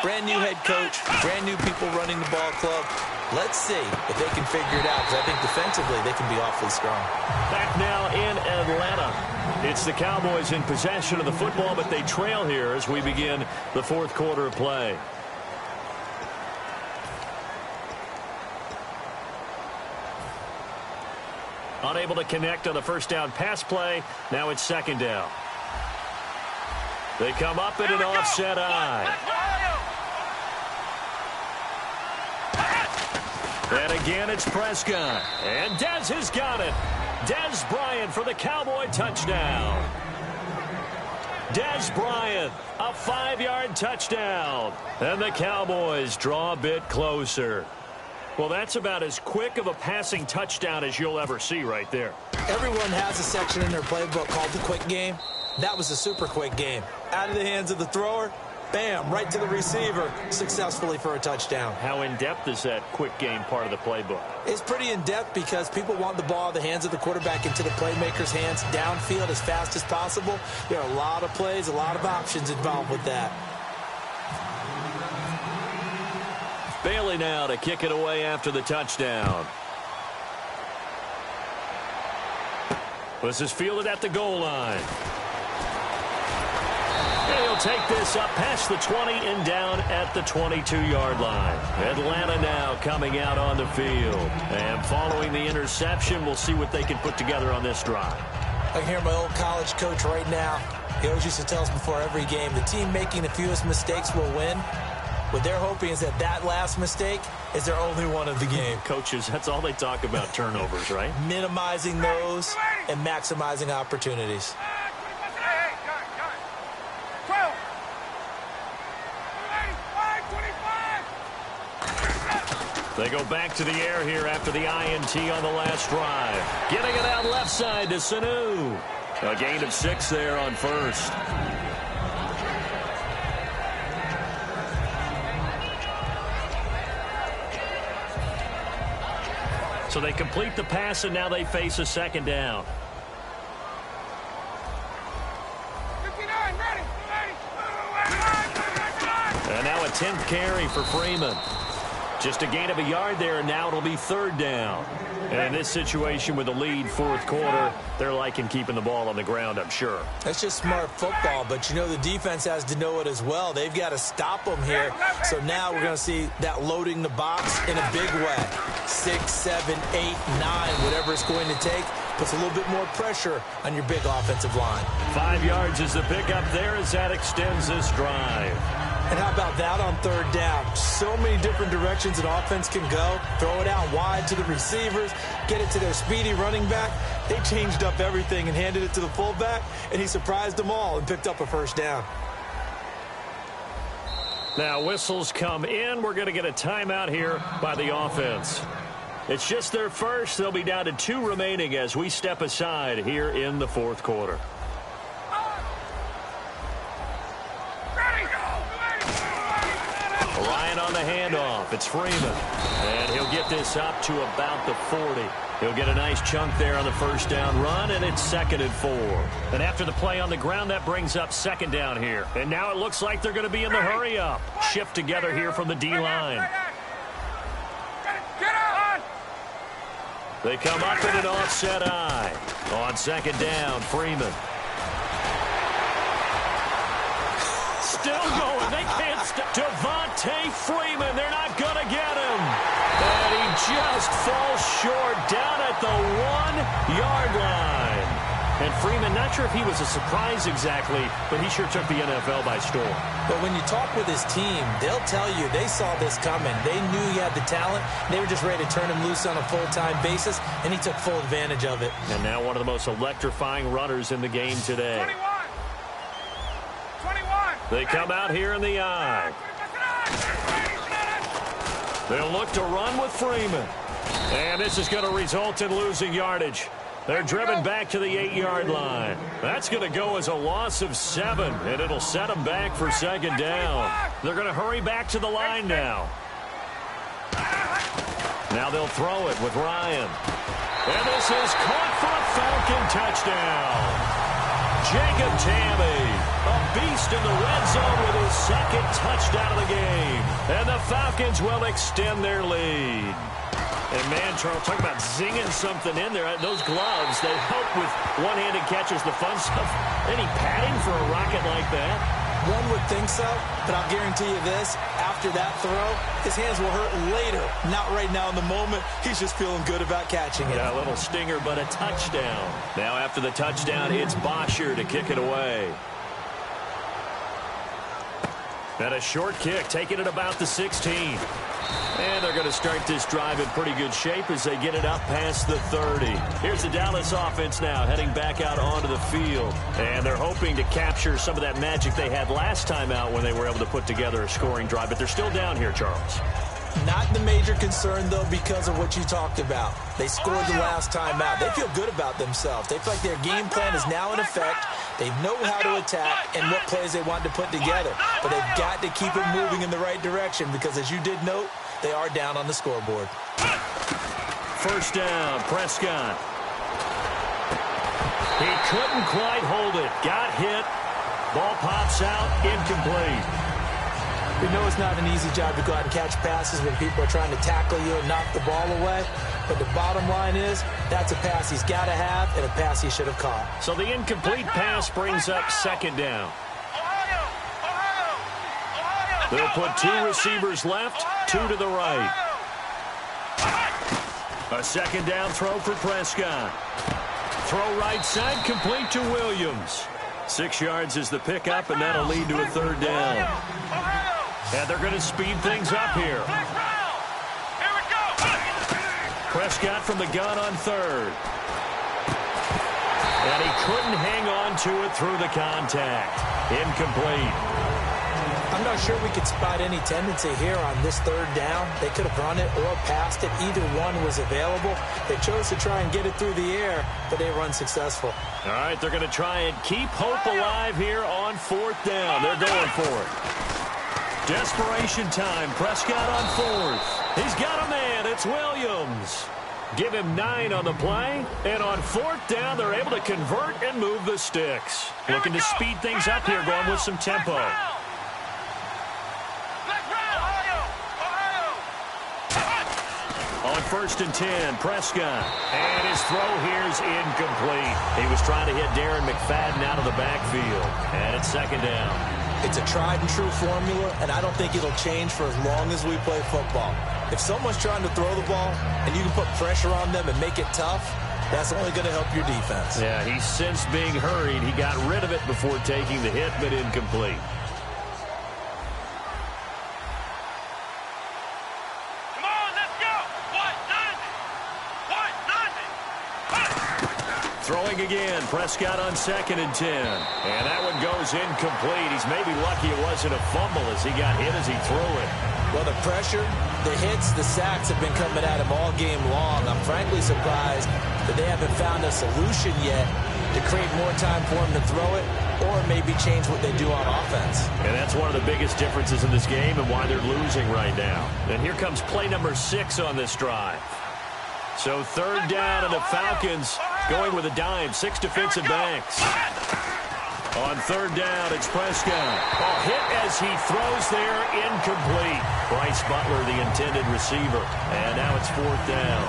brand new head coach, brand new people running the ball club. Let's see if they can figure it out, because I think defensively they can be awfully strong. Back now in Atlanta. It's the Cowboys in possession of the football, but they trail here as we begin the fourth quarter of play. Unable to connect on the first down pass play. Now it's second down. They come up in an offset eye. And again, it's Prescott. And Dez has got it. Dez Bryant for the Cowboy touchdown. Dez Bryant, a 5-yard touchdown. And the Cowboys draw a bit closer. Well, that's about as quick of a passing touchdown as you'll ever see right there. Everyone has a section in their playbook called the quick game. That was a super quick game. Out of the hands of the thrower, bam, right to the receiver, successfully for a touchdown. How in-depth is that quick game part of the playbook? It's pretty in-depth because people want the ball in the hands of the quarterback into the playmaker's hands downfield as fast as possible. There are a lot of plays, a lot of options involved with that. Bailey now to kick it away after the touchdown. This is fielded at the goal line. And he'll take this up past the 20 and down at the 22-yard line. Atlanta now coming out on the field. And following the interception, we'll see what they can put together on this drive. I can hear my old college coach right now. He always used to tell us before every game, the team making the fewest mistakes will win. What they're hoping is that last mistake is their only one of the game. Coaches, that's all they talk about, turnovers, right? Minimizing those and maximizing opportunities. They go back to the air here after the INT on the last drive. Getting it out left side to Sanu. A gain of 6 there on first. So they complete the pass, and now they face a second down. 59, ready. And now a 10th carry for Freeman. Just a gain of a yard there, and now it'll be third down. And in this situation with the lead fourth quarter, they're liking keeping the ball on the ground, I'm sure. That's just smart football, but you know the defense has to know it as well. They've got to stop them here. So now we're going to see that loading the box in a big way. 6, 7, 8, 9, whatever it's going to take, puts a little bit more pressure on your big offensive line. 5 yards is the pickup there as that extends this drive. And how about that on third down? So many different directions an offense can go. Throw it out wide to the receivers, get it to their speedy running back. They changed up everything and handed it to the fullback, and he surprised them all and picked up a first down. Now whistles come in. We're going to get a timeout here by the offense. It's just their first. They'll be down to 2 remaining as we step aside here in the fourth quarter. Ryan on the handoff. It's Freeman. And he'll get this up to about the 40. He'll get a nice chunk there on the first down run, and it's 2nd and 4. And after the play on the ground, that brings up 2nd down here. And now it looks like they're going to be in the hurry-up. Shift together here from the D-line. They come up in an offset eye. On 2nd down, Freeman. Still going. They can't stop. Devontae Freeman. They're not going to get him. And he just falls short down at the 1-yard line. And Freeman, not sure if he was a surprise exactly, but he sure took the NFL by storm. But when you talk with his team, they'll tell you they saw this coming. They knew he had the talent. They were just ready to turn him loose on a full-time basis, and he took full advantage of it. And now one of the most electrifying runners in the game today. 21. They come out here in the eye. They'll look to run with Freeman. And this is going to result in losing yardage. They're driven back to the 8-yard line. That's going to go as a loss of 7, and it'll set them back for 2nd down. They're going to hurry back to the line now. Now they'll throw it with Ryan. And this is caught for a Falcon touchdown. Jacob Tamme, a beast in the red zone with his 2nd touchdown of the game. And the Falcons will extend their lead. And, man, Charles, talk about zinging something in there. Those gloves, they help with one-handed catches, the fun stuff. Any padding for a rocket like that? One would think so, but I'll guarantee you this. After that throw, his hands will hurt later. Not right now in the moment. He's just feeling good about catching it. Yeah, a little stinger, but a touchdown. Now after the touchdown, it's Bosher to kick it away. And a short kick, taking it about the 16. And they're going to start this drive in pretty good shape as they get it up past the 30. Here's the Dallas offense now heading back out onto the field. And they're hoping to capture some of that magic they had last time out when they were able to put together a scoring drive. But they're still down here, Charles. Not the major concern, though, because of what you talked about. They scored the last time out. They feel good about themselves. They feel like their game plan is now in effect. They know how to attack and what plays they want to put together. But they've got to keep it moving in the right direction because, as you did note, they are down on the scoreboard. First down, Prescott. He couldn't quite hold it. Got hit. Ball pops out, incomplete. We know it's not an easy job to go out and catch passes when people are trying to tackle you and knock the ball away. But the bottom line is, that's a pass he's got to have and a pass he should have caught. So the incomplete pass brings up second down. They'll put 2 receivers left, 2 to the right. A second down throw for Prescott. Throw right side, complete to Williams. 6 yards is the pickup, and that'll lead to a third down. And they're going to speed things up here. Prescott from the gun on third. And he couldn't hang on to it through the contact. Incomplete. I'm not sure we could spot any tendency here on this third down. They could have run it or passed it. Either one was available. They chose to try and get it through the air, but they were unsuccessful. All right, they're going to try and keep hope alive here on fourth down. They're going for it. Desperation time. Prescott on fourth. He's got a man. It's Williams. Give him 9 on the play. And on fourth down, they're able to convert and move the sticks. Looking to speed things up here, going with some tempo. On first and 10, Prescott. And his throw here's incomplete. He was trying to hit Darren McFadden out of the backfield. And it's second down. It's a tried-and-true formula, and I don't think it'll change for as long as we play football. If someone's trying to throw the ball and you can put pressure on them and make it tough, that's only going to help your defense. Yeah, he sensed being hurried. He got rid of it before taking the hit, but incomplete. Come on, let's go. Throwing again, Prescott on second and 10. And that one goes incomplete. He's maybe lucky it wasn't a fumble as he got hit as he threw it. Well, the pressure, the hits, the sacks have been coming at him all game long. I'm frankly surprised that they haven't found a solution yet to create more time for him to throw it or maybe change what they do on offense. And that's one of the biggest differences in this game and why they're losing right now. And here comes play number 6 on this drive. So third down, and the Falcons going with a dime, 6 defensive backs. On third down, it's Prescott. Oh, hit as he throws there, incomplete. Bryce Butler, the intended receiver. And now it's fourth down.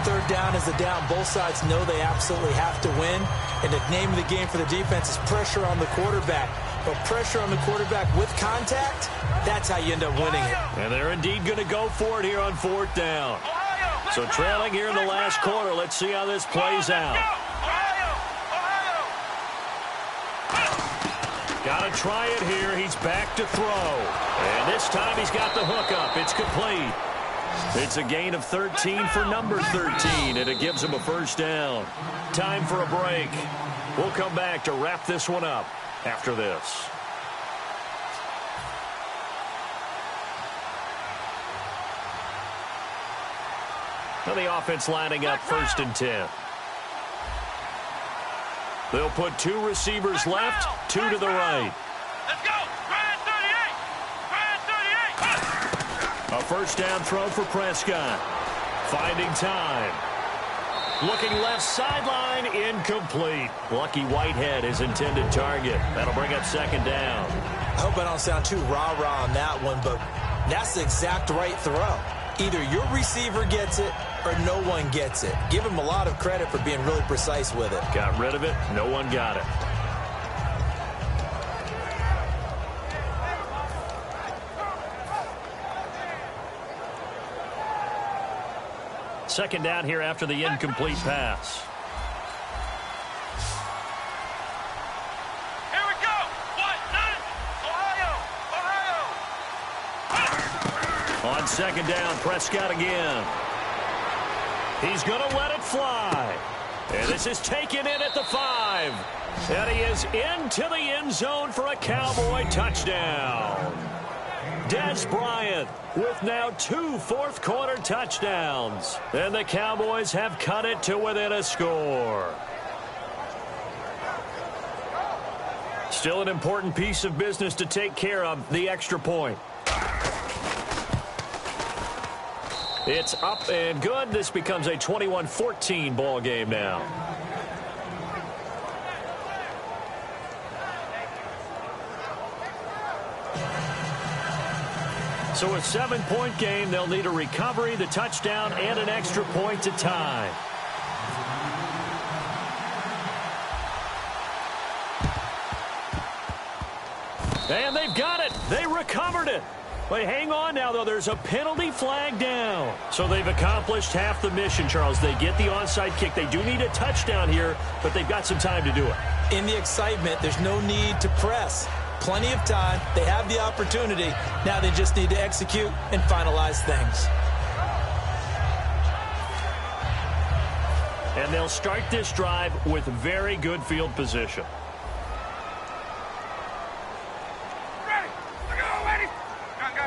Third down is the down. Both sides know they absolutely have to win. And the name of the game for the defense is pressure on the quarterback. But pressure on the quarterback with contact, that's how you end up winning it. And they're indeed going to go for it here on fourth down. So trailing here in the last quarter. Let's see how this plays out. Got to try it here. He's back to throw. And this time he's got the hook up. It's complete. It's a gain of 13 for number 13, and it gives him a first down. Time for a break. We'll come back to wrap this one up after this. Now the offense lining up first and 10. They'll put 2 receivers left, 2 to the right. Let's go. Ryan 38. A first down throw for Prescott. Finding time. Looking left sideline, incomplete. Lucky Whitehead, his intended target. That'll bring up second down. I hope I don't sound too rah-rah on that one, but that's the exact right throw. Either your receiver gets it or no one gets it. Give him a lot of credit for being really precise with it. Got rid of it. No one got it. Second down here after the incomplete pass. Here we go. Ohio. On second down, Prescott again. He's going to let it fly. And this is taken in at the 5. And he is into the end zone for a Cowboy touchdown. Des Bryant with now 2 fourth-quarter touchdowns. And the Cowboys have cut it to within a score. Still an important piece of business to take care of, the extra point. It's up and good. This becomes a 21-14 ball game now. So a 7-point game. They'll need a recovery, the touchdown, and an extra point to tie. And they've got it. They recovered it. But hang on now, though. There's a penalty flag down. So they've accomplished half the mission, Charles. They get the onside kick. They do need a touchdown here, but they've got some time to do it. In the excitement, there's no need to press. Plenty of time. They have the opportunity. Now they just need to execute and finalize things. And they'll start this drive with very good field position. Ready. Go, ready. Go.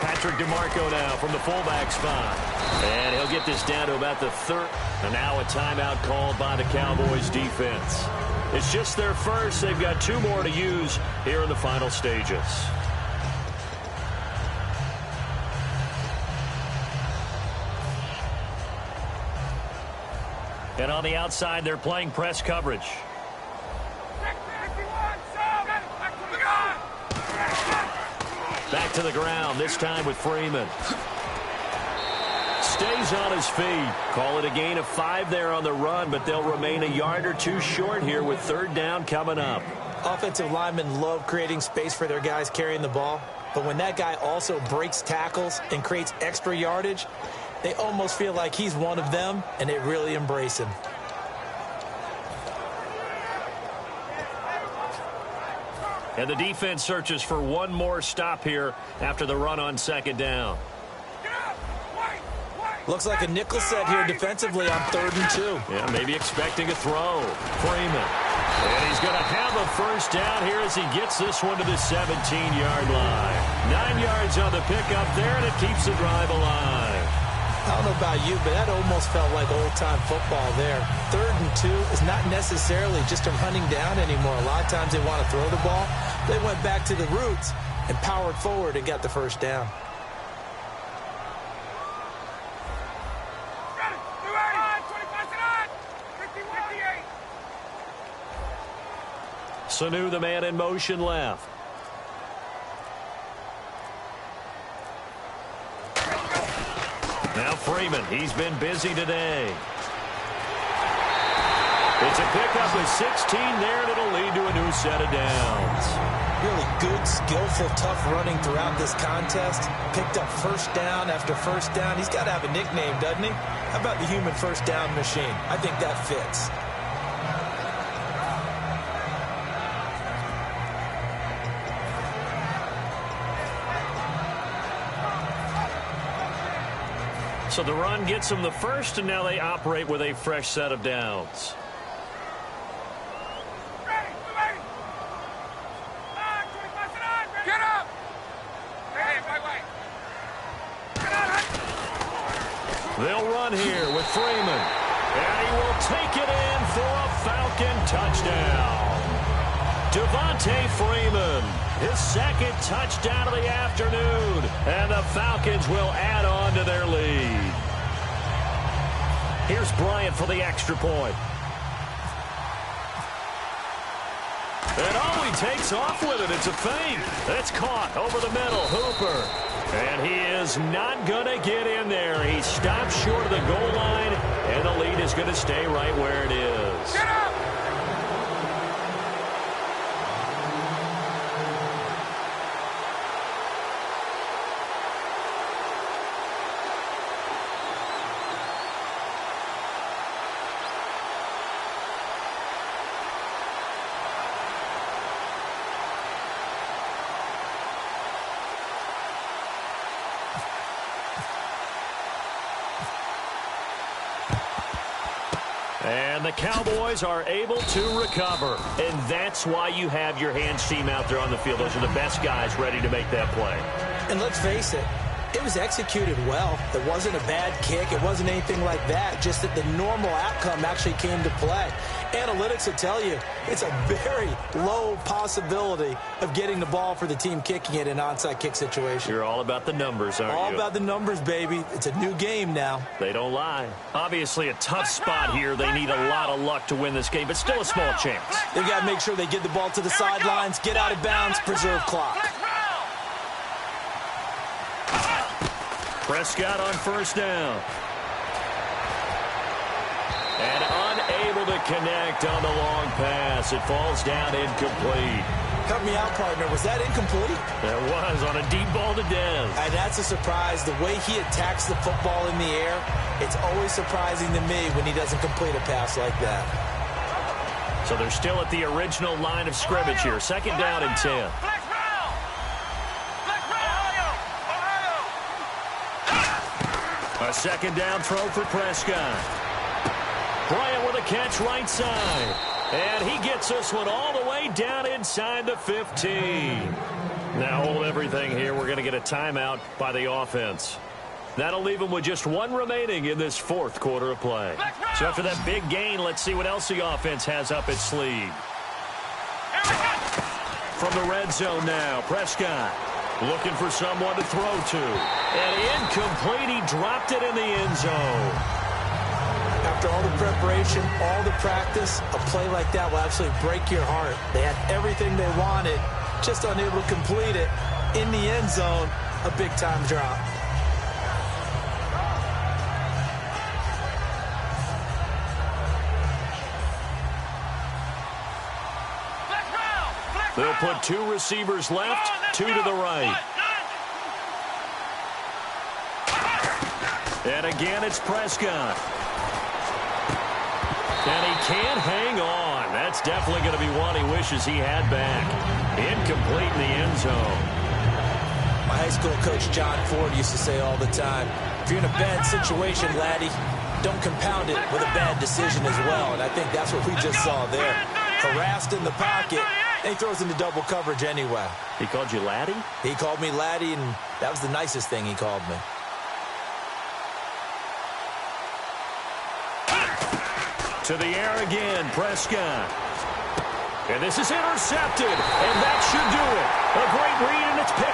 Patrick DeMarco now from the fullback spot. And he'll get this down to about the third. And now a timeout called by the Cowboys defense. It's just their first. They've got 2 more to use here in the final stages. And on the outside, they're playing press coverage. Back to the ground, this time with Freeman. Stays on his feet. Call it a gain of 5 there on the run, but they'll remain a yard or 2 short here with 3rd down coming up. Offensive linemen love creating space for their guys carrying the ball, but when that guy also breaks tackles and creates extra yardage, they almost feel like he's one of them, and they really embrace him. And the defense searches for one more stop here after the run on 2nd down. Looks like a nickel set here defensively on 3rd and 2. Yeah, maybe expecting a throw. Freeman. And he's going to have a 1st down here as he gets this one to the 17-yard line. 9 yards on the pickup there, and it keeps the drive alive. I don't know about you, but that almost felt like old-time football there. 3rd and 2 is not necessarily just a running down anymore. A lot of times they want to throw the ball. They went back to the roots and powered forward and got the 1st down. Sanu, the man in motion left. Now Freeman, he's been busy today. It's a pickup with 16 there, and it'll lead to a new set of downs. Really good, skillful, tough running throughout this contest. Picked up 1st down after 1st down. He's got to have a nickname, doesn't he? How about the human 1st down machine? I think that fits. So the run gets them the 1st, and now they operate with a fresh set of downs. Get up! They'll run here with Freeman. And he will take it in for a Falcon touchdown. Devontae Freeman, his 2nd touchdown of the afternoon. And the Falcons will add on to their lead. Here's Bryant for the extra point. And oh, he takes off with it. It's a fake. It's caught over the middle. Hooper. And he is not going to get in there. He stops short of the goal line, and the lead is going to stay right where it is. Get up! And the Cowboys are able to recover. And that's why you have your hands team out there on the field. Those are the best guys ready to make that play. And let's face it, it was executed well. It wasn't a bad kick. It wasn't anything like that. Just that the normal outcome actually came to play. Analytics will tell you it's a very low possibility of getting the ball for the team kicking it in an onside kick situation. You're all about the numbers, aren't you? All about the numbers, baby. It's a new game now. They don't lie. Obviously a tough spot here. They need a lot of luck to win this game, but still a small chance. They've got to make sure they get the ball to the sidelines, get out of bounds, preserve clock. Prescott on first down. And unable to connect on the long pass. It falls down incomplete. Cut me out, partner. Was that incomplete? That was on a deep ball to Dez. And that's a surprise. The way he attacks the football in the air, it's always surprising to me when he doesn't complete a pass like that. So they're still at the original line of scrimmage here. Second down and 10. A second down throw for Prescott. Bryant with a catch right side. And he gets this one all the way down inside the 15. Now hold everything here. We're going to get a timeout by the offense. That'll leave them with just one remaining in this fourth quarter of play. So after that big gain, let's see what else the offense has up its sleeve. From the red zone now, Prescott looking for someone to throw to. And incomplete. He dropped it in the end zone. After all the preparation, all the practice, a play like that will absolutely break your heart. They had everything they wanted, just unable to complete it. In the end zone, a big-time drop. They'll put two receivers left, two to the right. And again, it's Prescott. And he can't hang on. That's definitely going to be one he wishes he had back. Incomplete in the end zone. My high school coach, John Ford, used to say all the time, if you're in a bad situation, laddie, don't compound it with a bad decision as well. And I think that's what we just saw there. Harassed in the pocket. He throws into double coverage anyway. He called you laddie? He called me laddie, and that was the nicest thing he called me. To the air again, Prescott. And this is intercepted, and that should do it. A great read, and it's picked